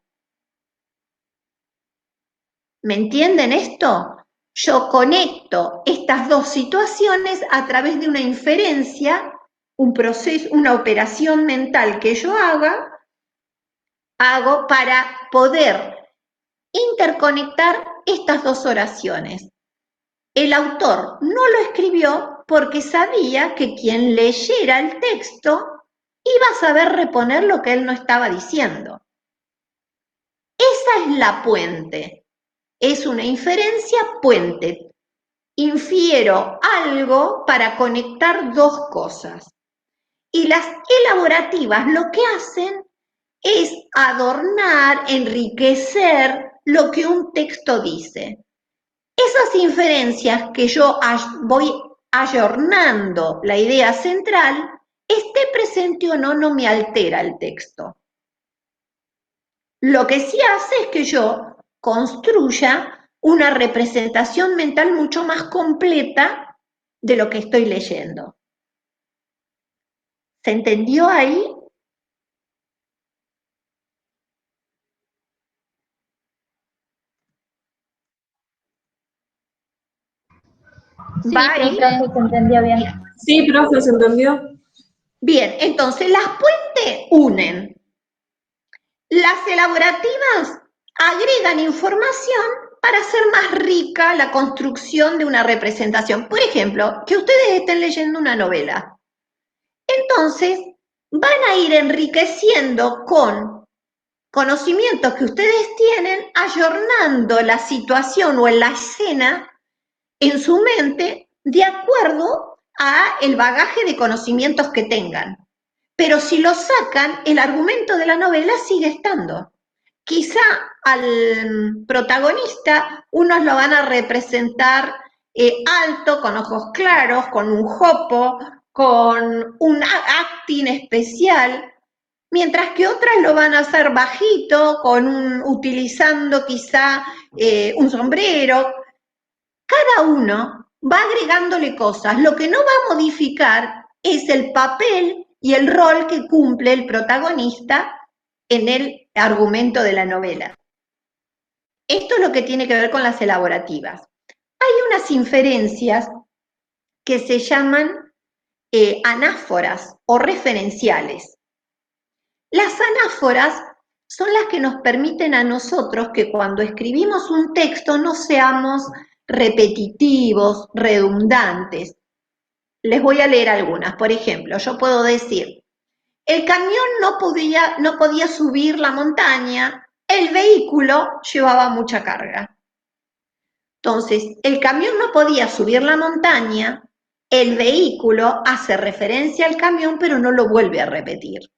¿Me entienden esto? Yo conecto estas dos situaciones a través de una inferencia, un proceso, una operación mental que yo hago para poder interconectar estas dos oraciones. El autor no lo escribió porque sabía que quien leyera el texto iba a saber reponer lo que él no estaba diciendo. Esa es la puente. Es una inferencia puente. Infiero algo para conectar dos cosas. Y las elaborativas lo que hacen es adornar, enriquecer lo que un texto dice. Esas inferencias que yo voy ayornando la idea central, esté presente o no, no me altera el texto. Lo que sí hace es que yo construya una representación mental mucho más completa de lo que estoy leyendo. ¿Se entendió ahí? Sí, ¿Va ahí? profe, se entendió bien. Sí, profe, ¿se entendió? Bien, entonces las puentes unen. Las elaborativas agregan información para hacer más rica la construcción de una representación. Por ejemplo, que ustedes estén leyendo una novela. Entonces, van a ir enriqueciendo con conocimientos que ustedes tienen, ayornando la situación o la escena en su mente de acuerdo a el bagaje de conocimientos que tengan. Pero si lo sacan, el argumento de la novela sigue estando. Quizá al protagonista unos lo van a representar alto, con ojos claros, con un jopo, con un acting especial, mientras que otras lo van a hacer bajito, utilizando quizá un sombrero. Cada uno va agregándole cosas. Lo que no va a modificar es el papel y el rol que cumple el protagonista en el argumento de la novela. Esto es lo que tiene que ver con las elaborativas. Hay unas inferencias que se llaman anáforas o referenciales. Las anáforas son las que nos permiten a nosotros que cuando escribimos un texto no seamos repetitivos, redundantes. Les voy a leer algunas. Por ejemplo, yo puedo decir, el camión no podía subir la montaña, el vehículo llevaba mucha carga. Entonces, el camión no podía subir la montaña, el vehículo hace referencia al camión, pero no lo vuelve a repetir.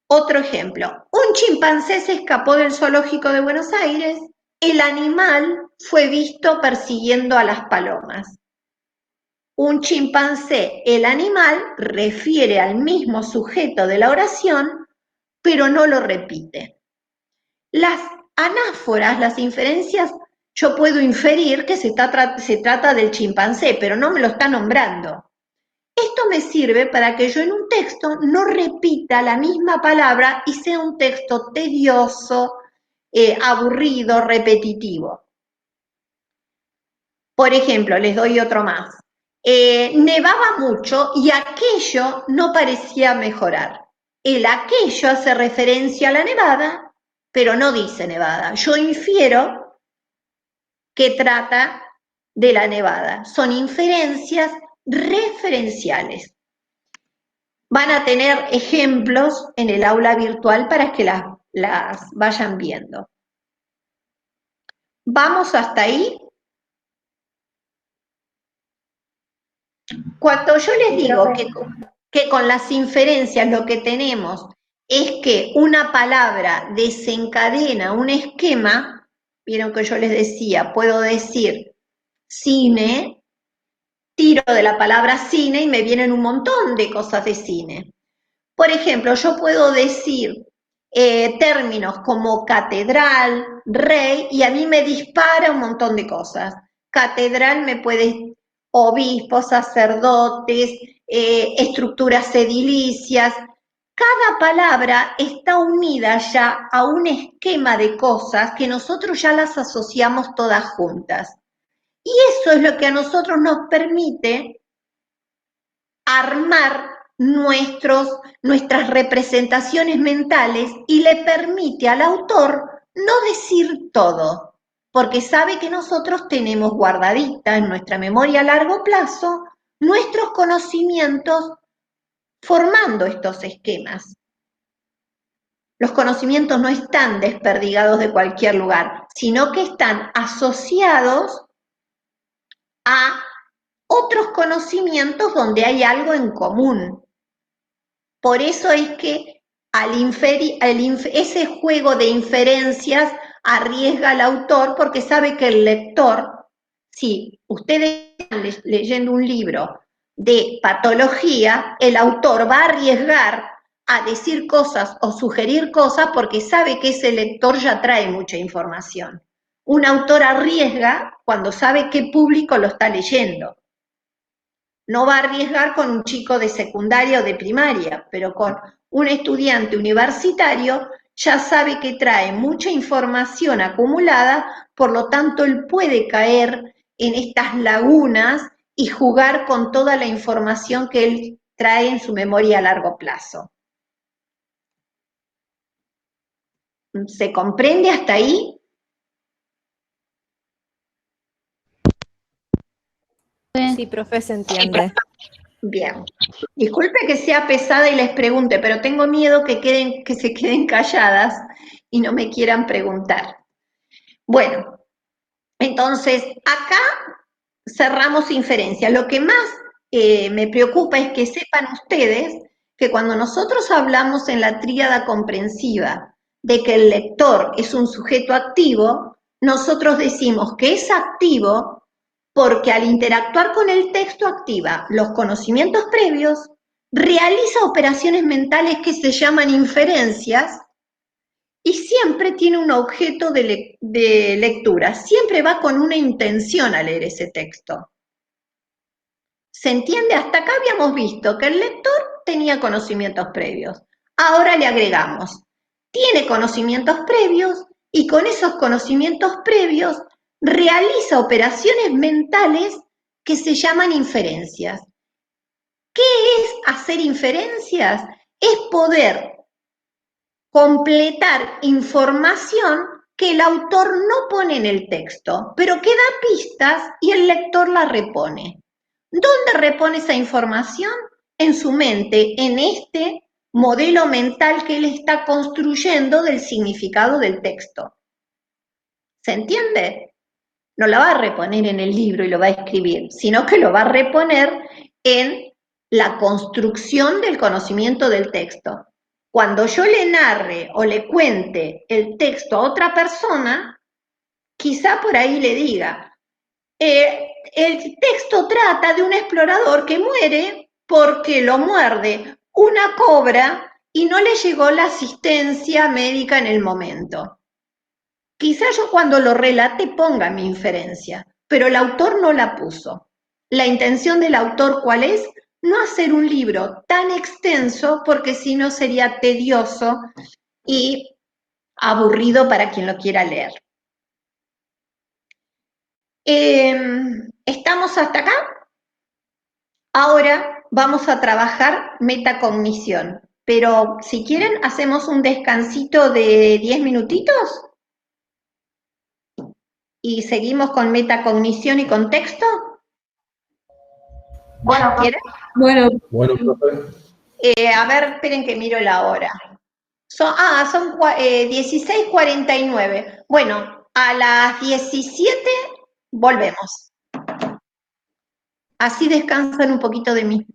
Otro ejemplo, un chimpancé se escapó del zoológico de Buenos Aires, el animal fue visto persiguiendo a las palomas. Un chimpancé, el animal, refiere al mismo sujeto de la oración, pero no lo repite. Las anáforas, las inferencias, yo puedo inferir que se trata del chimpancé, pero no me lo está nombrando. Esto me sirve para que yo en un texto no repita la misma palabra y sea un texto tedioso, aburrido, repetitivo. Por ejemplo, les doy otro más. Nevaba mucho y aquello no parecía mejorar. El aquello hace referencia a la nevada, pero no dice nevada. Yo infiero que trata de la nevada. Son inferencias referenciales. Van a tener ejemplos en el aula virtual para que las vayan viendo. ¿Vamos hasta ahí? Cuando yo les digo que con las inferencias lo que tenemos es que una palabra desencadena un esquema, vieron que yo les decía, puedo decir cine, tiro de la palabra cine y me vienen un montón de cosas de cine. Por ejemplo, yo puedo decir términos como catedral, rey, y a mí me dispara un montón de cosas. Catedral me puede obispos, sacerdotes, estructuras edilicias. Cada palabra está unida ya a un esquema de cosas que nosotros ya las asociamos todas juntas. Y eso es lo que a nosotros nos permite armar nuestras representaciones mentales y le permite al autor no decir todo, porque sabe que nosotros tenemos guardadita en nuestra memoria a largo plazo nuestros conocimientos formando estos esquemas. Los conocimientos no están desperdigados de cualquier lugar, sino que están asociados a otros conocimientos donde hay algo en común. Por eso es que ese juego de inferencias arriesga al autor porque sabe que el lector, si ustedes están leyendo un libro de patología, el autor va a arriesgar a decir cosas o sugerir cosas porque sabe que ese lector ya trae mucha información. Un autor arriesga cuando sabe qué público lo está leyendo. No va a arriesgar con un chico de secundaria o de primaria, pero con un estudiante universitario ya sabe que trae mucha información acumulada, por lo tanto él puede caer en estas lagunas y jugar con toda la información que él trae en su memoria a largo plazo. ¿Se comprende hasta ahí? Sí, profe, se entiende. Bien. Disculpe que sea pesada y les pregunte, pero tengo miedo que se queden calladas y no me quieran preguntar. Bueno, entonces acá cerramos inferencias. Lo que más me preocupa es que sepan ustedes que cuando nosotros hablamos en la tríada comprensiva de que el lector es un sujeto activo, nosotros decimos que es activo porque al interactuar con el texto activa los conocimientos previos, realiza operaciones mentales que se llaman inferencias y siempre tiene un objeto de lectura, siempre va con una intención a leer ese texto. ¿Se entiende? Hasta acá habíamos visto que el lector tenía conocimientos previos. Ahora le agregamos, tiene conocimientos previos y con esos conocimientos previos realiza operaciones mentales que se llaman inferencias. ¿Qué es hacer inferencias? Es poder completar información que el autor no pone en el texto, pero que da pistas y el lector la repone. ¿Dónde repone esa información? En su mente, en este modelo mental que él está construyendo del significado del texto. ¿Se entiende? No la va a reponer en el libro y lo va a escribir, sino que lo va a reponer en la construcción del conocimiento del texto. Cuando yo le narre o le cuente el texto a otra persona, quizá por ahí le diga, el texto trata de un explorador que muere porque lo muerde una cobra y no le llegó la asistencia médica en el momento. Quizá yo cuando lo relate ponga mi inferencia, pero el autor no la puso. La intención del autor, ¿cuál es? No hacer un libro tan extenso porque si no sería tedioso y aburrido para quien lo quiera leer. ¿Estamos hasta acá? Ahora vamos a trabajar metacognición, pero si quieren hacemos un descansito de 10 minutitos y seguimos con metacognición y contexto. Bueno, ¿Quieren? Bueno, Bueno, profe. A ver, esperen que miro la hora. Son 16:49. Bueno, a las 17 volvemos. Así descansan un poquito de mí.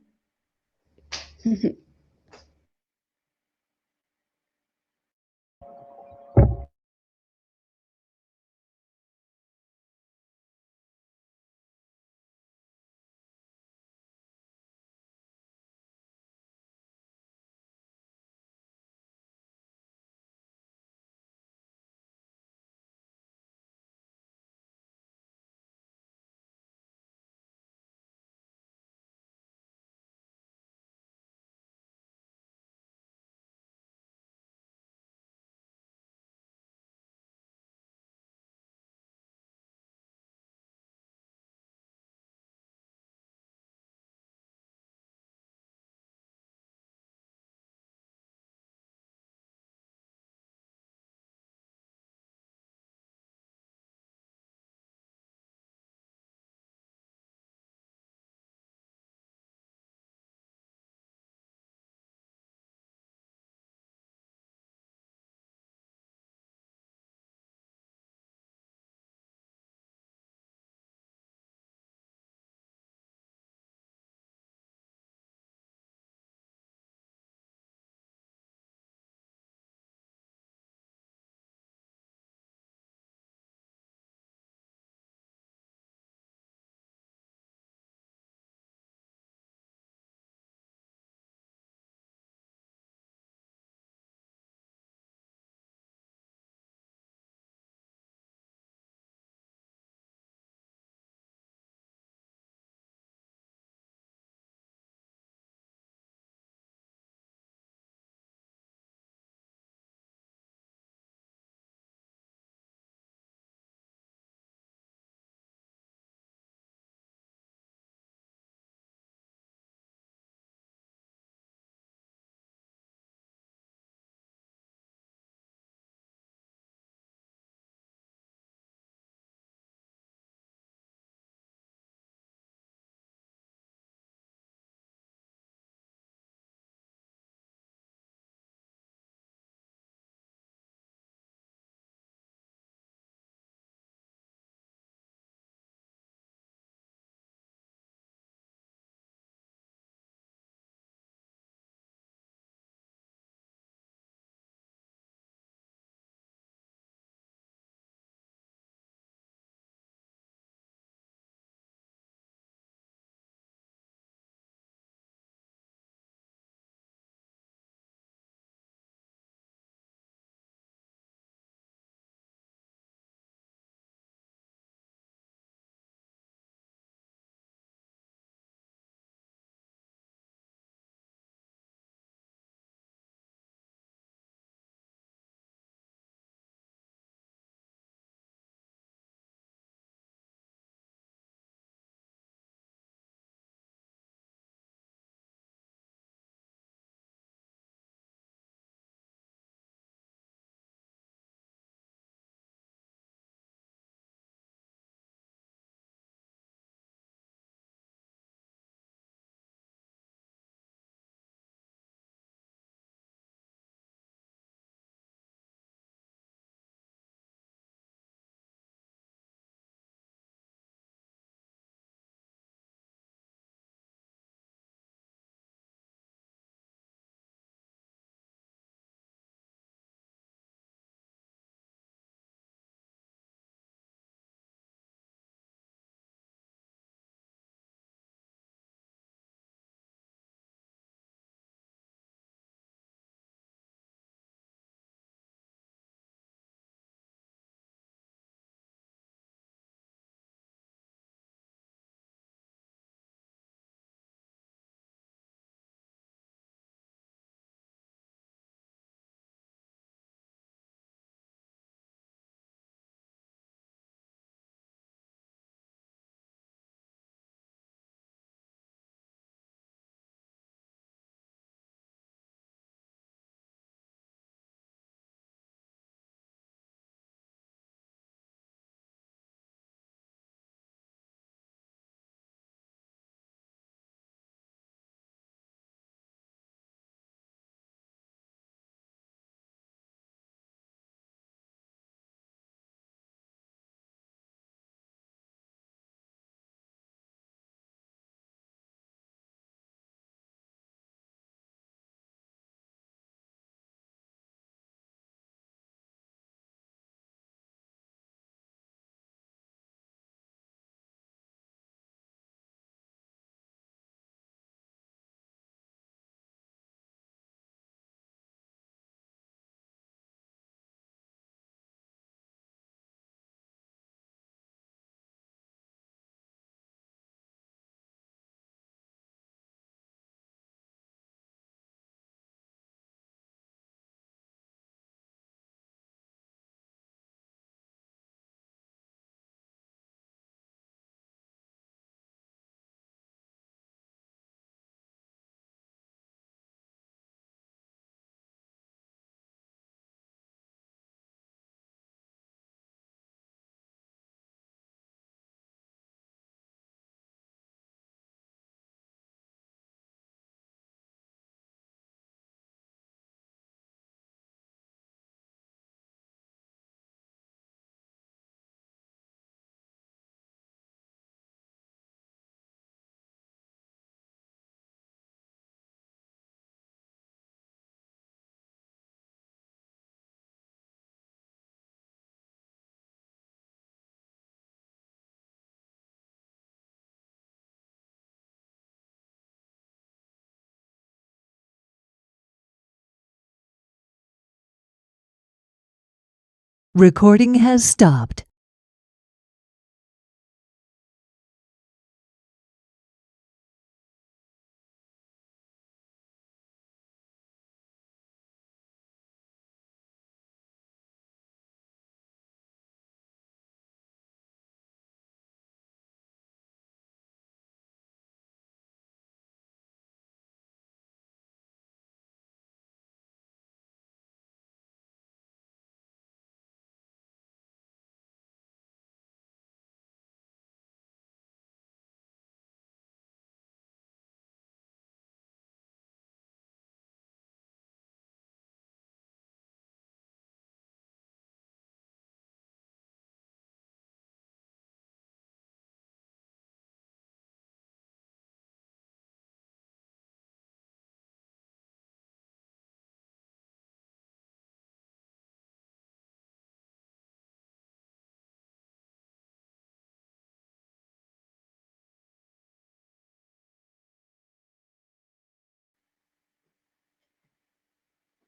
Recording has stopped.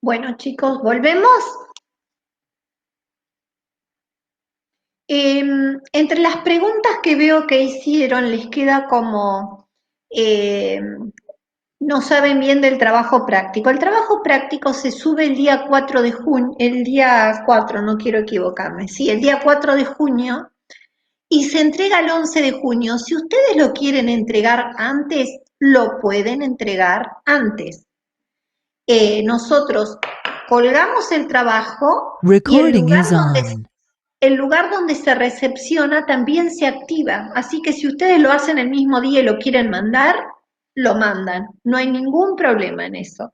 Bueno, chicos, ¿volvemos? Entre las preguntas que veo que hicieron, les queda como no saben bien del trabajo práctico. El trabajo práctico se sube el día 4 de junio, el día 4, no quiero equivocarme, sí, el día 4 de junio, y se entrega el 11 de junio. Si ustedes lo quieren entregar antes, lo pueden entregar antes. Nosotros colgamos el trabajo y Recording is on. el lugar donde se recepciona también se activa. Así que si ustedes lo hacen el mismo día y lo quieren mandar, lo mandan. No hay ningún problema en eso.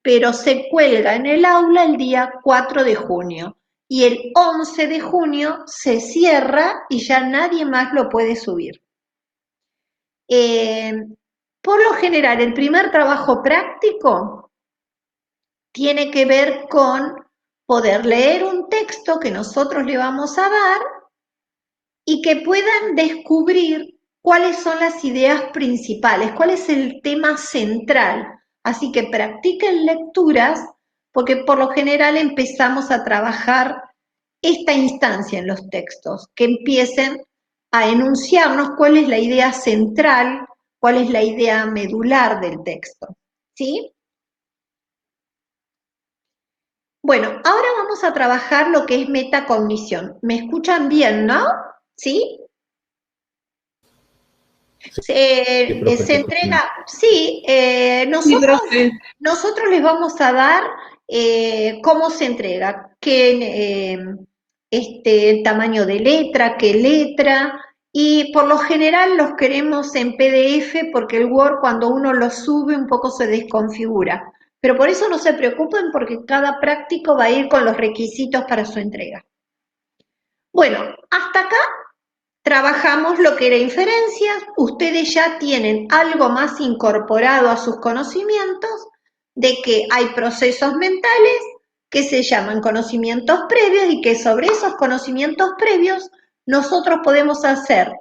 Pero se cuelga en el aula el día 4 de junio. Y el 11 de junio se cierra y ya nadie más lo puede subir. Por lo general, el primer trabajo práctico tiene que ver con poder leer un texto que nosotros le vamos a dar y que puedan descubrir cuáles son las ideas principales, cuál es el tema central. Así que practiquen lecturas, porque por lo general empezamos a trabajar esta instancia en los textos, que empiecen a enunciarnos cuál es la idea central, cuál es la idea medular del texto, ¿sí? Bueno, ahora vamos a trabajar lo que es metacognición. ¿Me escuchan bien, no? ¿Sí? Se entrega, sí, nosotros les vamos a dar cómo se entrega, qué tamaño de letra, qué letra, y por lo general los queremos en PDF porque el Word cuando uno lo sube un poco se desconfigura. Pero por eso no se preocupen porque cada práctico va a ir con los requisitos para su entrega. Bueno, hasta acá trabajamos lo que era inferencias. Ustedes ya tienen algo más incorporado a sus conocimientos de que hay procesos mentales que se llaman conocimientos previos y que sobre esos conocimientos previos nosotros podemos hacer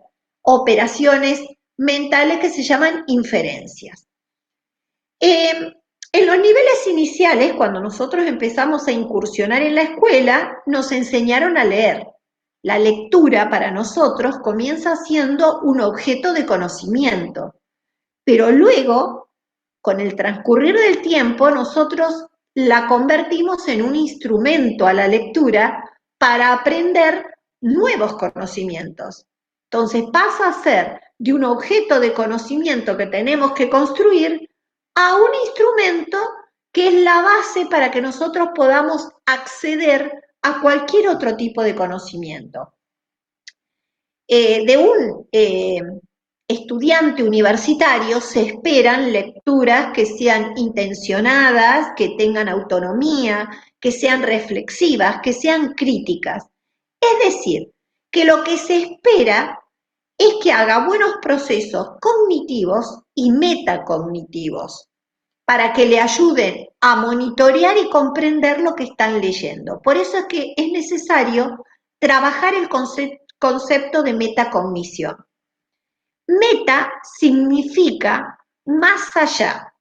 operaciones mentales que se llaman inferencias. En los niveles iniciales, cuando nosotros empezamos a incursionar en la escuela, nos enseñaron a leer. La lectura para nosotros comienza siendo un objeto de conocimiento, pero luego, con el transcurrir del tiempo, nosotros la convertimos en un instrumento a la lectura para aprender nuevos conocimientos. Entonces pasa a ser de un objeto de conocimiento que tenemos que construir a un instrumento que es la base para que nosotros podamos acceder a cualquier otro tipo de conocimiento. De un estudiante universitario se esperan lecturas que sean intencionadas, que tengan autonomía, que sean reflexivas, que sean críticas. Es decir, que lo que se espera es que haga buenos procesos cognitivos y metacognitivos para que le ayuden a monitorear y comprender lo que están leyendo. Por eso es que es necesario trabajar el concepto de metacognición. Meta significa más allá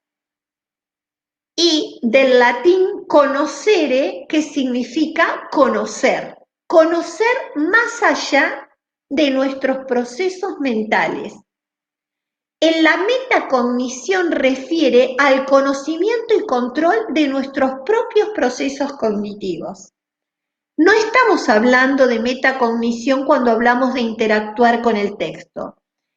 y del latín conocere, que significa conocer. conocer más allá de nuestros procesos mentales. En la metacognición refiere al conocimiento y control de nuestros propios procesos cognitivos. No estamos hablando de metacognición cuando hablamos de interactuar con el texto.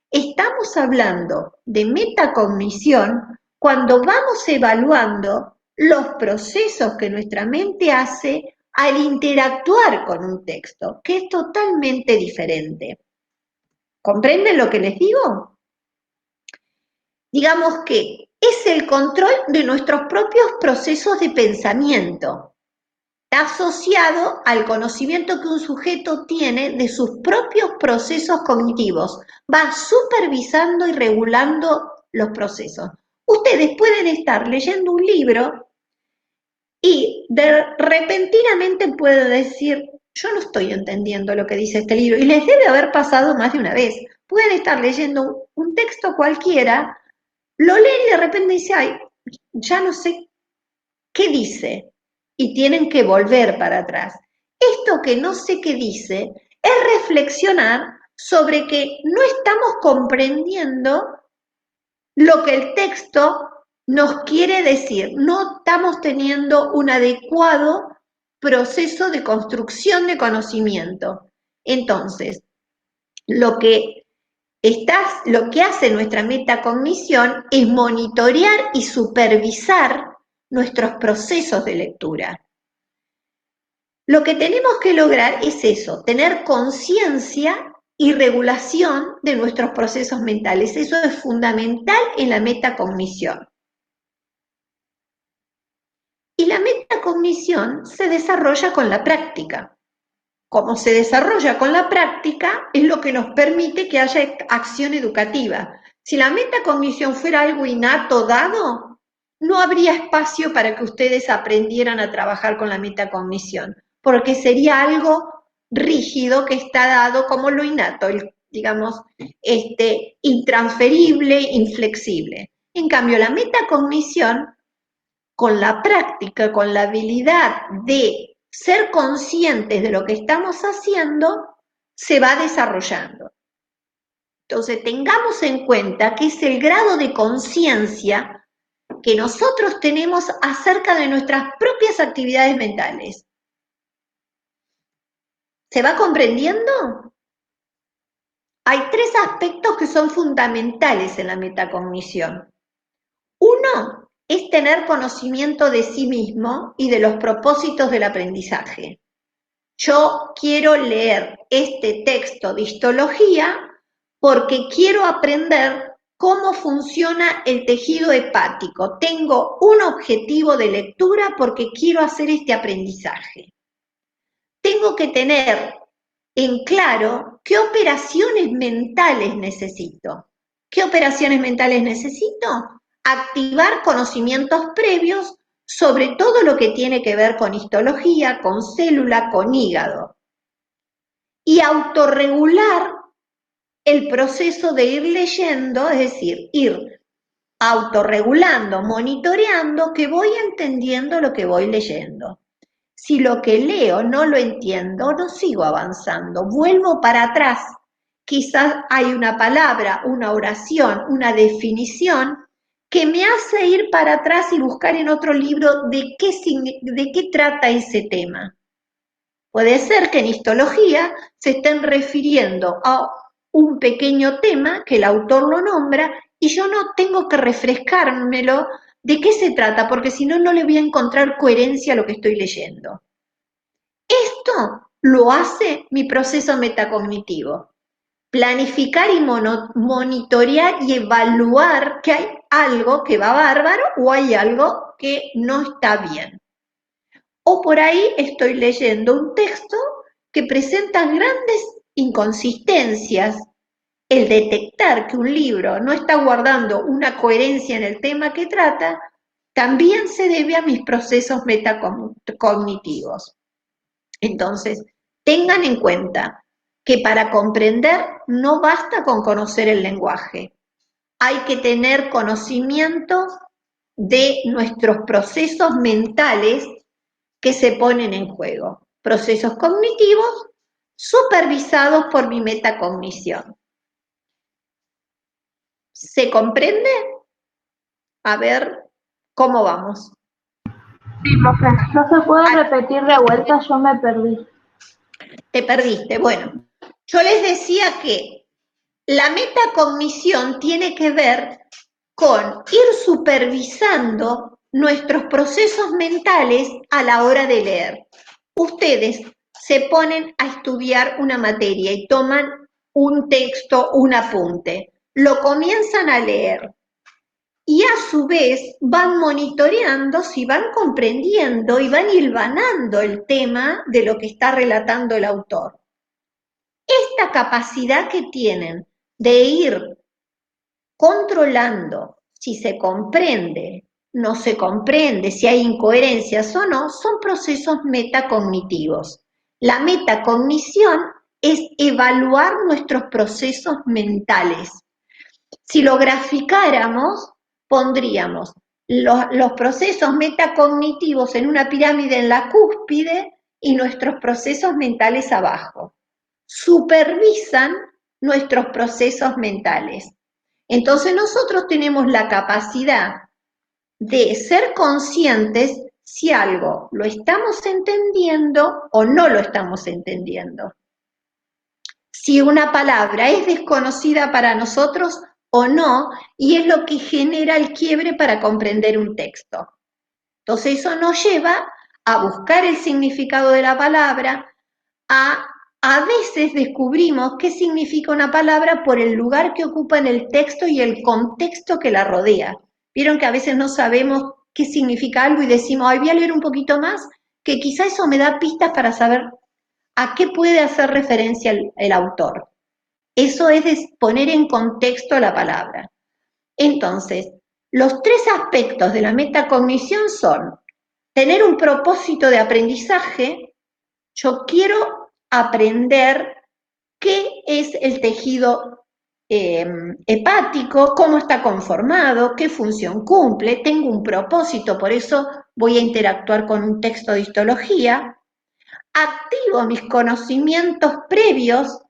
Estamos hablando de metacognición cuando vamos evaluando los procesos que nuestra mente hace al interactuar con un texto, que es totalmente diferente. ¿Comprenden lo que les digo? Digamos que es el control de nuestros propios procesos de pensamiento, asociado al conocimiento que un sujeto tiene de sus propios procesos cognitivos. Va supervisando y regulando los procesos. Ustedes pueden estar leyendo un libro y repentinamente pueden decir, yo no estoy entendiendo lo que dice este libro, y les debe haber pasado más de una vez. Pueden estar leyendo un texto cualquiera, lo leen y de repente dicen, ay, ya no sé qué dice, y tienen que volver para atrás. Esto que no sé qué dice es reflexionar sobre que no estamos comprendiendo lo que el texto nos quiere decir, no estamos teniendo un adecuado proceso de construcción de conocimiento. Entonces, lo que hace nuestra metacognición es monitorear y supervisar nuestros procesos de lectura. Lo que tenemos que lograr es eso, tener conciencia y regulación de nuestros procesos mentales. Eso es fundamental en la metacognición. Y la metacognición se desarrolla con la práctica. Como se desarrolla con la práctica, es lo que nos permite que haya acción educativa. Si la metacognición fuera algo innato, dado, no habría espacio para que ustedes aprendieran a trabajar con la metacognición, porque sería algo rígido que está dado como lo innato, digamos, intransferible, inflexible. En cambio, la metacognición, con la práctica, con la habilidad de ser conscientes de lo que estamos haciendo, se va desarrollando. Entonces, tengamos en cuenta que es el grado de conciencia que nosotros tenemos acerca de nuestras propias actividades mentales. ¿Se va comprendiendo? Hay tres aspectos que son fundamentales en la metacognición. Uno es tener conocimiento de sí mismo y de los propósitos del aprendizaje. Yo quiero leer este texto de histología porque quiero aprender cómo funciona el tejido hepático. Tengo un objetivo de lectura porque quiero hacer este aprendizaje. Tengo que tener en claro qué operaciones mentales necesito. ¿Qué operaciones mentales necesito? Activar conocimientos previos sobre todo lo que tiene que ver con histología, con célula, con hígado. Y autorregular el proceso de ir leyendo, es decir, ir autorregulando, monitoreando que voy entendiendo lo que voy leyendo. Si lo que leo no lo entiendo, no sigo avanzando, vuelvo para atrás. Quizás hay una palabra, una oración, una definición que me hace ir para atrás y buscar en otro libro de qué trata ese tema. Puede ser que en histología se estén refiriendo a un pequeño tema que el autor lo nombra y yo no tengo que refrescármelo de qué se trata, porque si no, no le voy a encontrar coherencia a lo que estoy leyendo. Esto lo hace mi proceso metacognitivo. Planificar y monitorear y evaluar que hay algo que va bárbaro o hay algo que no está bien. O por ahí estoy leyendo un texto que presenta grandes inconsistencias. El detectar que un libro no está guardando una coherencia en el tema que trata, también se debe a mis procesos metacognitivos. Entonces, tengan en cuenta que para comprender no basta con conocer el lenguaje. Hay que tener conocimiento de nuestros procesos mentales que se ponen en juego. procesos cognitivos supervisados por mi metacognición. ¿Se comprende? A ver, ¿cómo vamos? Sí, profe. No se puede repetir de vuelta, yo me perdí. Te perdiste. Bueno, yo les decía que la metacognición tiene que ver con ir supervisando nuestros procesos mentales a la hora de leer. Ustedes se ponen a estudiar una materia y toman un texto, un apunte, lo comienzan a leer y a su vez van monitoreando si van comprendiendo y van hilvanando el tema de lo que está relatando el autor. Esta capacidad que tienen de ir controlando si se comprende, no se comprende, si hay incoherencias o no, son procesos metacognitivos. La metacognición es evaluar nuestros procesos mentales. Si lo graficáramos, pondríamos los procesos metacognitivos en una pirámide en la cúspide y nuestros procesos mentales abajo. Supervisan nuestros procesos mentales. Entonces nosotros tenemos la capacidad de ser conscientes si algo lo estamos entendiendo o no lo estamos entendiendo. Si una palabra es desconocida para nosotros o no, y es lo que genera el quiebre para comprender un texto. Entonces eso nos lleva a buscar el significado de la palabra, a veces descubrimos qué significa una palabra por el lugar que ocupa en el texto y el contexto que la rodea. Vieron que a veces no sabemos qué significa algo y decimos, ay, voy a leer un poquito más, que quizá eso me da pistas para saber a qué puede hacer referencia el autor. Eso es de poner en contexto la palabra. Entonces, los tres aspectos de la metacognición son tener un propósito de aprendizaje. Yo quiero aprender qué es el tejido hepático, cómo está conformado, qué función cumple, tengo un propósito, por eso voy a interactuar con un texto de histología, activo mis conocimientos previos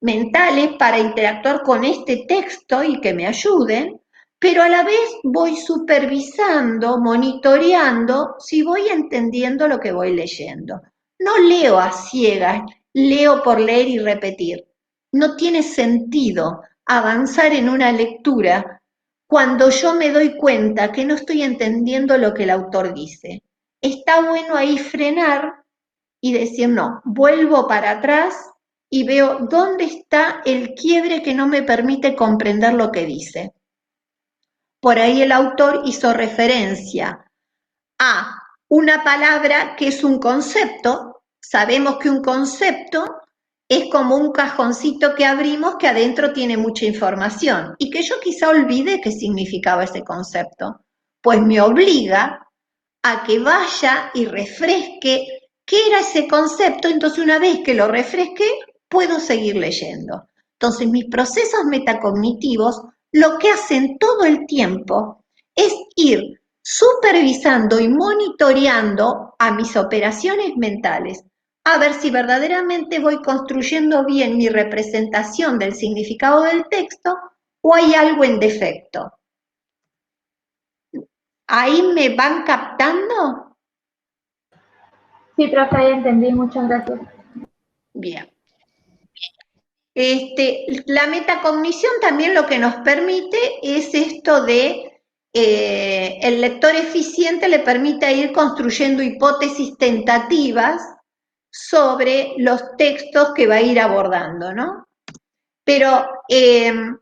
mentales para interactuar con este texto y que me ayuden, pero a la vez voy supervisando, monitoreando si voy entendiendo lo que voy leyendo. No leo a ciegas, leo por leer y repetir. No tiene sentido avanzar en una lectura cuando yo me doy cuenta que no estoy entendiendo lo que el autor dice. Está bueno ahí frenar y decir, no, vuelvo para atrás y veo dónde está el quiebre que no me permite comprender lo que dice. Por ahí el autor hizo referencia a una palabra que es un concepto. Sabemos que un concepto es como un cajoncito que abrimos que adentro tiene mucha información y que yo quizá olvidé qué significaba ese concepto. Pues me obliga a que vaya y refresque qué era ese concepto, entonces una vez que lo refresque, puedo seguir leyendo. Entonces mis procesos metacognitivos lo que hacen todo el tiempo es ir supervisando y monitoreando a mis operaciones mentales, a ver si verdaderamente voy construyendo bien mi representación del significado del texto o hay algo en defecto. ¿Ahí me van captando? Sí, profe, ahí entendí, muchas gracias. Bien. La metacognición también lo que nos permite es esto de el lector eficiente le permite ir construyendo hipótesis tentativas sobre los textos que va a ir abordando, ¿no? Pero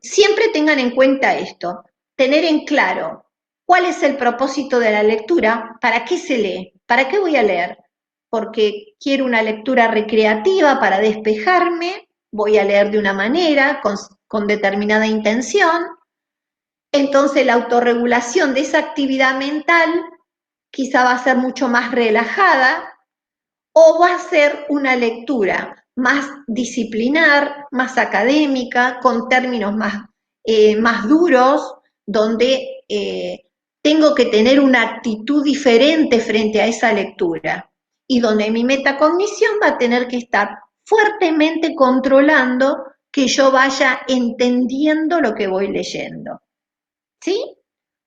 siempre tengan en cuenta esto, tener en claro cuál es el propósito de la lectura, para qué se lee, para qué voy a leer, porque quiero una lectura recreativa para despejarme, voy a leer de una manera, con determinada intención. Entonces la autorregulación de esa actividad mental quizá va a ser mucho más relajada o va a ser una lectura más disciplinar, más académica, con términos más duros, donde tengo que tener una actitud diferente frente a esa lectura. y donde mi metacognición va a tener que estar fuertemente controlando que yo vaya entendiendo lo que voy leyendo, ¿sí?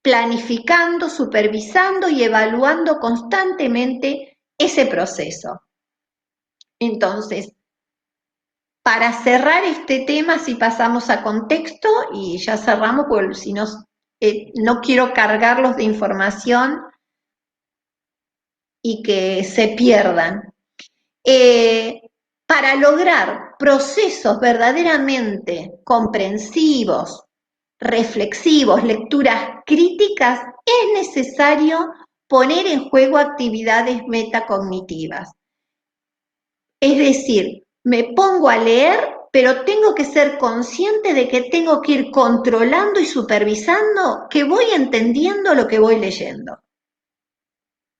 Planificando, supervisando y evaluando constantemente ese proceso. Entonces, para cerrar este tema, si pasamos a contexto, y ya cerramos, porque si no, no quiero cargarlos de información y que se pierdan. Para lograr procesos verdaderamente comprensivos, reflexivos, lecturas críticas, es necesario poner en juego actividades metacognitivas. Es decir, me pongo a leer, pero tengo que ser consciente de que tengo que ir controlando y supervisando que voy entendiendo lo que voy leyendo.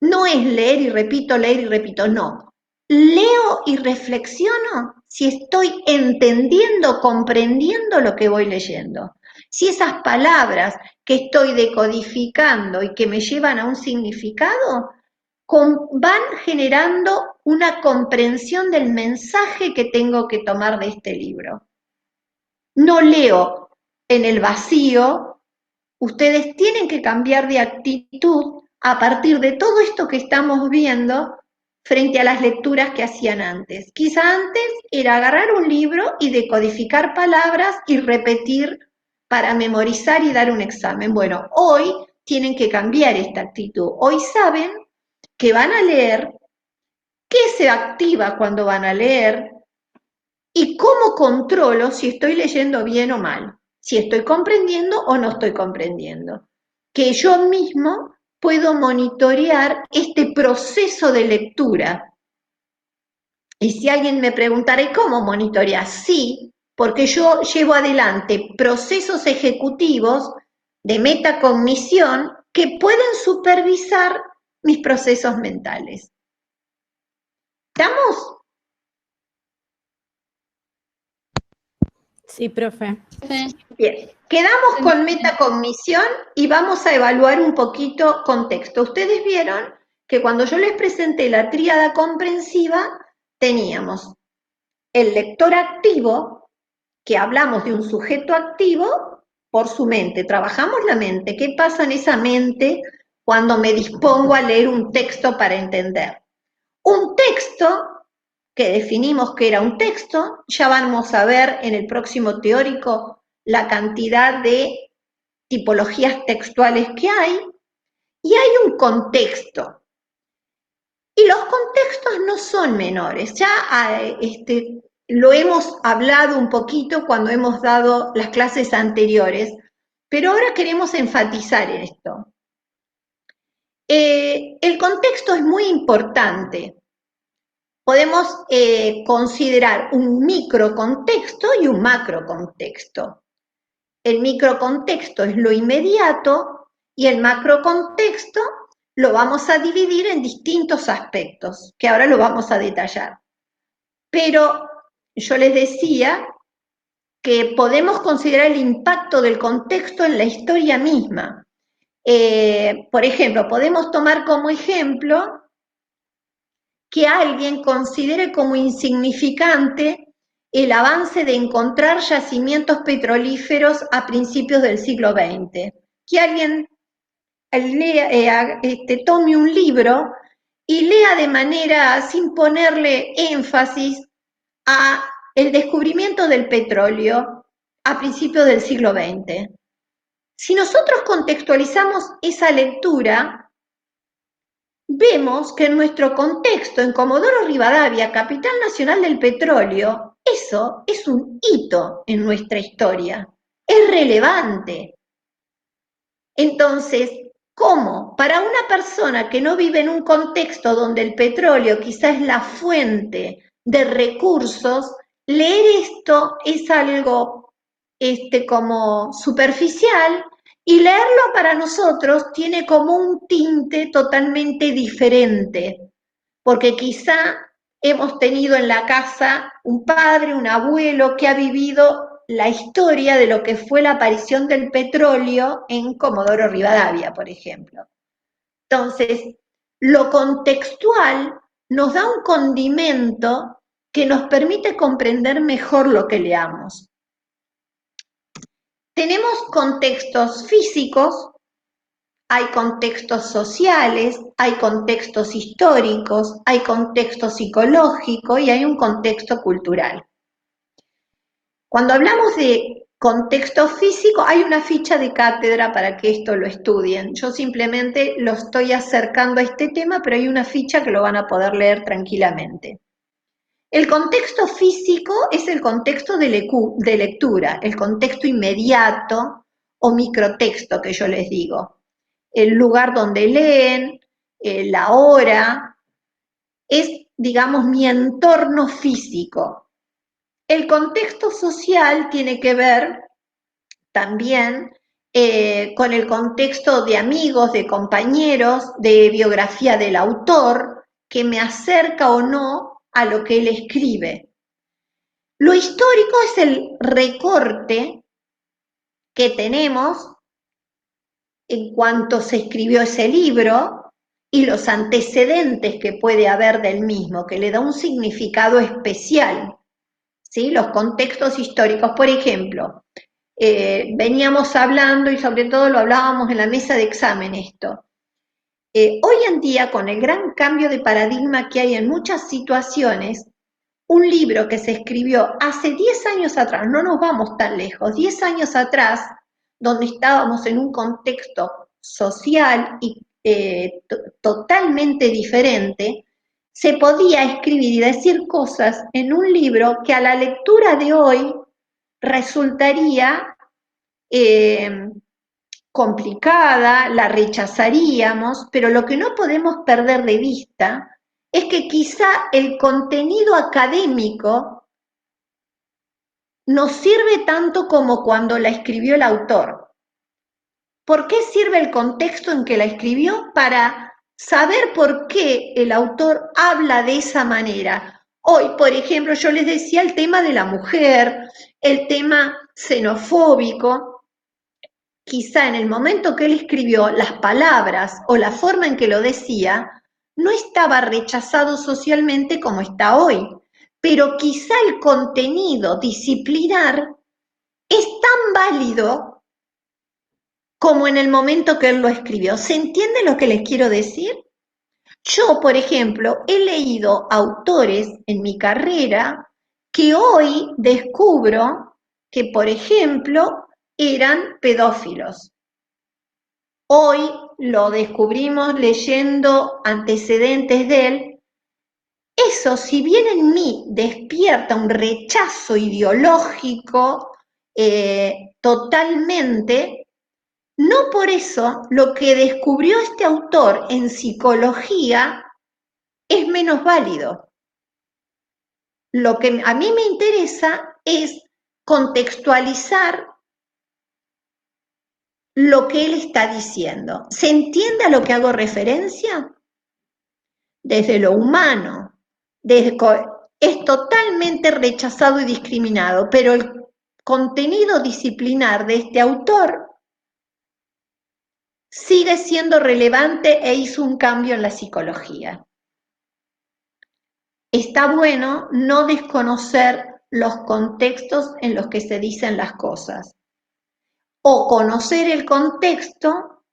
No es leer y repito, no. Leo y reflexiono si estoy entendiendo, comprendiendo lo que voy leyendo. Si esas palabras que estoy decodificando y que me llevan a un significado van generando una comprensión del mensaje que tengo que tomar de este libro. No leo en el vacío, ustedes tienen que cambiar de actitud a partir de todo esto que estamos viendo frente a las lecturas que hacían antes. Quizá antes era agarrar un libro y decodificar palabras y repetir para memorizar y dar un examen. Bueno, hoy tienen que cambiar esta actitud. Hoy saben que van a leer, qué se activa cuando van a leer y cómo controlo si estoy leyendo bien o mal, si estoy comprendiendo o no estoy comprendiendo. Que yo mismo puedo monitorear este proceso de lectura. Y si alguien me preguntara, ¿y cómo monitorear? Sí, porque yo llevo adelante procesos ejecutivos de metacognición que pueden supervisar mis procesos mentales. ¿Estamos? Sí, profe. Bien, quedamos con metacognición y vamos a evaluar un poquito contexto. Ustedes vieron que cuando yo les presenté la tríada comprensiva, teníamos el lector activo, que hablamos de un sujeto activo por su mente. Trabajamos la mente. ¿Qué pasa en esa mente cuando me dispongo a leer un texto para entender? Un texto, que definimos que era un texto, ya vamos a ver en el próximo teórico la cantidad de tipologías textuales que hay, y hay un contexto. Y los contextos no son menores, ya lo hemos hablado un poquito cuando hemos dado las clases anteriores, pero ahora queremos enfatizar en esto. El contexto es muy importante. Podemos considerar un microcontexto y un macrocontexto. El microcontexto es lo inmediato y el macrocontexto lo vamos a dividir en distintos aspectos, que ahora lo vamos a detallar. Pero yo les decía que podemos considerar el impacto del contexto en la historia misma. Por ejemplo, podemos tomar como ejemplo que alguien considere como insignificante el avance de encontrar yacimientos petrolíferos a principios del siglo XX. Que alguien tome un libro y lea de manera, sin ponerle énfasis, a el descubrimiento del petróleo a principios del siglo XX. Si nosotros contextualizamos esa lectura, vemos que en nuestro contexto, en Comodoro Rivadavia, capital nacional del petróleo, eso es un hito en nuestra historia, es relevante. Entonces, ¿cómo? Para una persona que no vive en un contexto donde el petróleo quizás es la fuente de recursos, leer esto es algo como superficial, y leerlo para nosotros tiene como un tinte totalmente diferente, porque quizá hemos tenido en la casa un padre, un abuelo que ha vivido la historia de lo que fue la aparición del petróleo en Comodoro Rivadavia, por ejemplo. Entonces, lo contextual nos da un condimento que nos permite comprender mejor lo que leamos. Tenemos contextos físicos, hay contextos sociales, hay contextos históricos, hay contexto psicológico y hay un contexto cultural. Cuando hablamos de contexto físico, hay una ficha de cátedra para que esto lo estudien. Yo simplemente lo estoy acercando a este tema, pero hay una ficha que lo van a poder leer tranquilamente. El contexto físico es el contexto de lectura, el contexto inmediato o microtexto que yo les digo. El lugar donde leen, la hora, es, digamos, mi entorno físico. El contexto social tiene que ver también con el contexto de amigos, de compañeros, de biografía del autor, que me acerca o no a lo que él escribe. Lo histórico es el recorte que tenemos en cuanto se escribió ese libro y los antecedentes que puede haber del mismo, que le da un significado especial, ¿sí? Los contextos históricos, por ejemplo, veníamos hablando y sobre todo lo hablábamos en la mesa de examen esto. Hoy en día, con el gran cambio de paradigma que hay en muchas situaciones, un libro que se escribió hace 10 años atrás, no nos vamos tan lejos, 10 años atrás, donde estábamos en un contexto social y totalmente diferente, se podía escribir y decir cosas en un libro que a la lectura de hoy resultaría complicada, la rechazaríamos, pero lo que no podemos perder de vista es que quizá el contenido académico no sirve tanto como cuando la escribió el autor. ¿Por qué sirve el contexto en que la escribió? Para saber por qué el autor habla de esa manera. Hoy, por ejemplo, yo les decía el tema de la mujer, el tema xenofóbico. Quizá en el momento que él escribió las palabras o la forma en que lo decía, no estaba rechazado socialmente como está hoy, pero quizá el contenido disciplinar es tan válido como en el momento que él lo escribió. ¿Se entiende lo que les quiero decir? Yo, por ejemplo, he leído autores en mi carrera que hoy descubro que, por ejemplo, eran pedófilos. Hoy lo descubrimos leyendo antecedentes de él. Eso, si bien en mí despierta un rechazo ideológico totalmente, no por eso lo que descubrió este autor en psicología es menos válido. Lo que a mí me interesa es contextualizar lo que él está diciendo. ¿Se entiende a lo que hago referencia? Desde lo humano, es totalmente rechazado y discriminado, pero el contenido disciplinar de este autor sigue siendo relevante e hizo un cambio en la psicología. Está bueno no desconocer los contextos en los que se dicen las cosas o conocer el contexto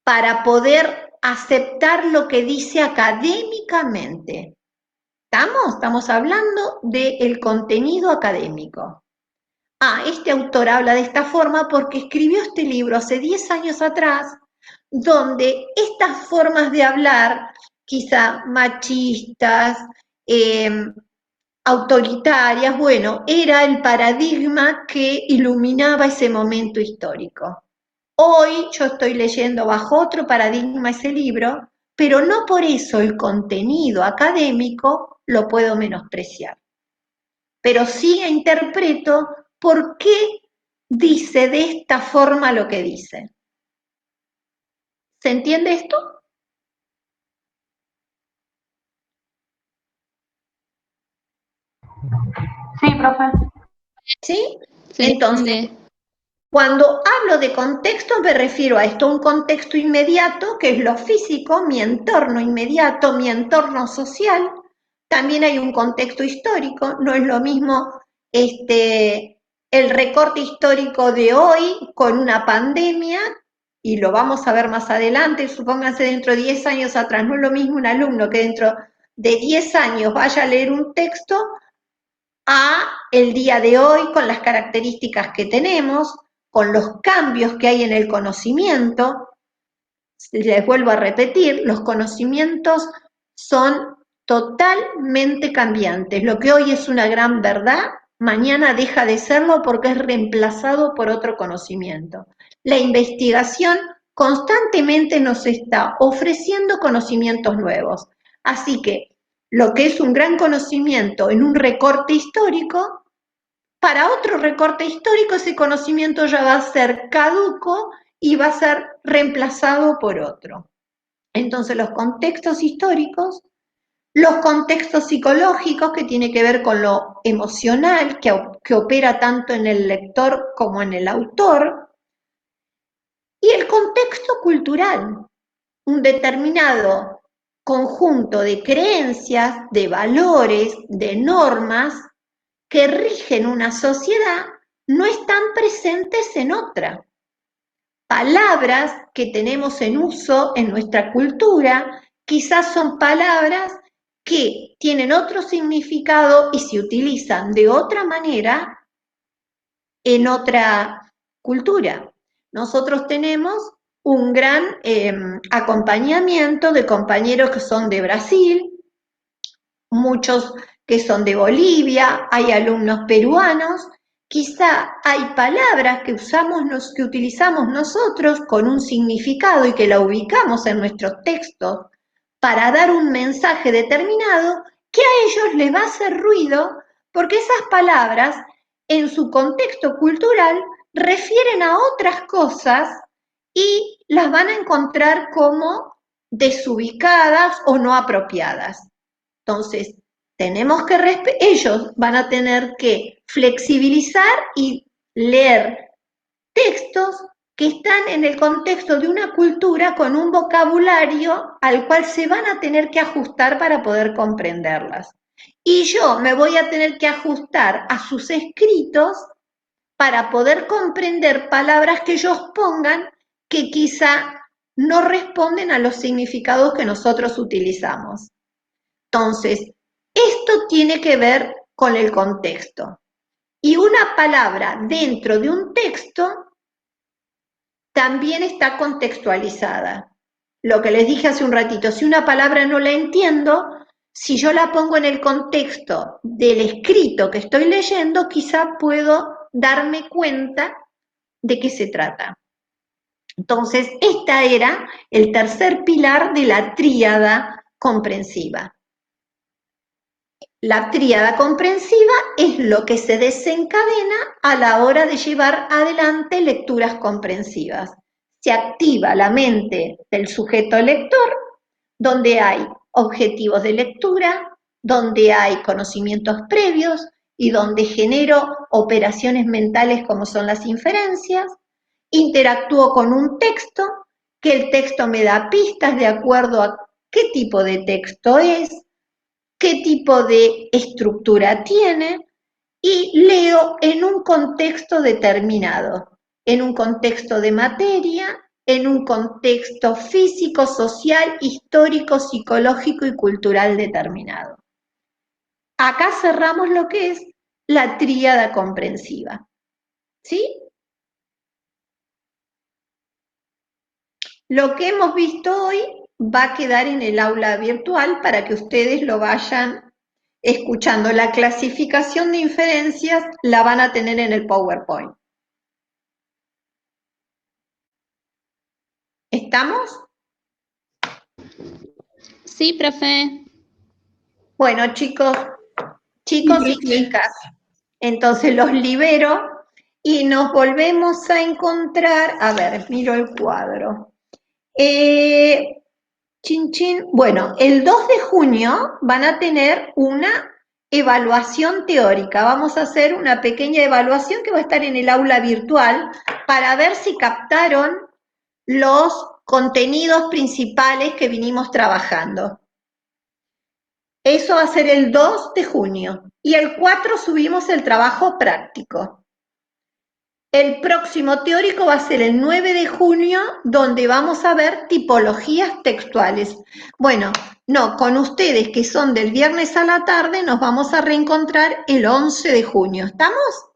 para poder aceptar lo que dice académicamente. Estamos hablando del contenido académico. Este autor habla de esta forma porque escribió este libro hace 10 años atrás, donde estas formas de hablar, quizá machistas, autoritarias, bueno, era el paradigma que iluminaba ese momento histórico. Hoy yo estoy leyendo bajo otro paradigma ese libro, pero no por eso el contenido académico lo puedo menospreciar. Pero sí interpreto por qué dice de esta forma lo que dice. ¿Se entiende esto? Sí, profe. ¿Sí? Sí, Entonces, Cuando hablo de contexto me refiero a esto, un contexto inmediato, que es lo físico, mi entorno inmediato, mi entorno social. También hay un contexto histórico, no es lo mismo el recorte histórico de hoy con una pandemia, y lo vamos a ver más adelante, supónganse dentro de 10 años atrás, no es lo mismo un alumno que dentro de 10 años vaya a leer un texto a el día de hoy con las características que tenemos, con los cambios que hay en el conocimiento. Les vuelvo a repetir, los conocimientos son totalmente cambiantes. Lo que hoy es una gran verdad, mañana deja de serlo porque es reemplazado por otro conocimiento. La investigación constantemente nos está ofreciendo conocimientos nuevos. Así que lo que es un gran conocimiento en un recorte histórico, para otro recorte histórico ese conocimiento ya va a ser caduco y va a ser reemplazado por otro. Entonces los contextos históricos, los contextos psicológicos que tiene que ver con lo emocional, que opera tanto en el lector como en el autor, y el contexto cultural, un determinado conjunto de creencias, de valores, de normas que rigen una sociedad no están presentes en otra. Palabras que tenemos en uso en nuestra cultura quizás son palabras que tienen otro significado y se utilizan de otra manera en otra cultura. Nosotros tenemos un gran acompañamiento de compañeros que son de Brasil, muchos que son de Bolivia, hay alumnos peruanos. Quizá hay palabras que utilizamos nosotros con un significado y que la ubicamos en nuestros textos para dar un mensaje determinado que a ellos les va a hacer ruido porque esas palabras en su contexto cultural refieren a otras cosas y las van a encontrar como desubicadas o no apropiadas. Entonces, ellos van a tener que flexibilizar y leer textos que están en el contexto de una cultura con un vocabulario al cual se van a tener que ajustar para poder comprenderlas. Y yo me voy a tener que ajustar a sus escritos para poder comprender palabras que ellos pongan que quizá no responden a los significados que nosotros utilizamos. Entonces, esto tiene que ver con el contexto. Y una palabra dentro de un texto también está contextualizada. Lo que les dije hace un ratito, si una palabra no la entiendo, si yo la pongo en el contexto del escrito que estoy leyendo, quizá puedo darme cuenta de qué se trata. Entonces, esta era el tercer pilar de la tríada comprensiva. La tríada comprensiva es lo que se desencadena a la hora de llevar adelante lecturas comprensivas. Se activa la mente del sujeto lector, donde hay objetivos de lectura, donde hay conocimientos previos y donde genero operaciones mentales como son las inferencias, interactúo con un texto, que el texto me da pistas de acuerdo a qué tipo de texto es, qué tipo de estructura tiene, y leo en un contexto determinado, en un contexto de materia, en un contexto físico, social, histórico, psicológico y cultural determinado. Acá cerramos lo que es la tríada comprensiva. ¿Sí? Lo que hemos visto hoy va a quedar en el aula virtual para que ustedes lo vayan escuchando. La clasificación de inferencias la van a tener en el PowerPoint. ¿Estamos? Sí, profe. Bueno, chicos y chicas, entonces los libero y nos volvemos a encontrar. A ver, miro el cuadro. Bueno, el 2 de junio van a tener una evaluación teórica. Vamos a hacer una pequeña evaluación que va a estar en el aula virtual para ver si captaron los contenidos principales que vinimos trabajando. Eso va a ser el 2 de junio. Y el 4 subimos el trabajo práctico. El próximo teórico va a ser el 9 de junio, donde vamos a ver tipologías textuales. Bueno, no, con ustedes que son del viernes a la tarde, nos vamos a reencontrar el 11 de junio. ¿Estamos?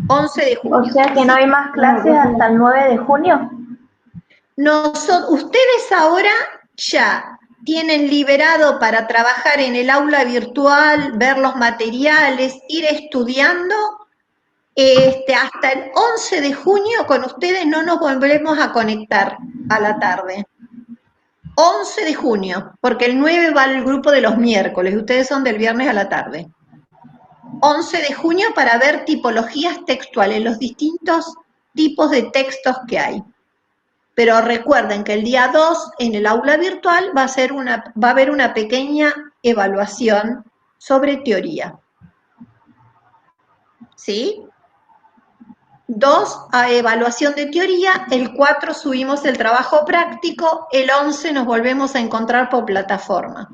11 de junio. O sea que no hay más clases hasta el 9 de junio. Ustedes ahora ya tienen liberado para trabajar en el aula virtual, ver los materiales, ir estudiando. Hasta el 11 de junio con ustedes no nos volvemos a conectar a la tarde. 11 de junio, porque el 9 va al grupo de los miércoles, ustedes son del viernes a la tarde. 11 de junio para ver tipologías textuales, los distintos tipos de textos que hay. Pero recuerden que el día 2 en el aula virtual va a haber una pequeña evaluación sobre teoría. ¿Sí? 2 a evaluación de teoría, el 4 subimos el trabajo práctico, el 11 nos volvemos a encontrar por plataforma.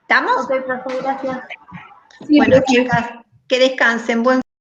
¿Estamos? Ok, profe, gracias. Sí, Bueno, profe. chicas, que descansen. Buen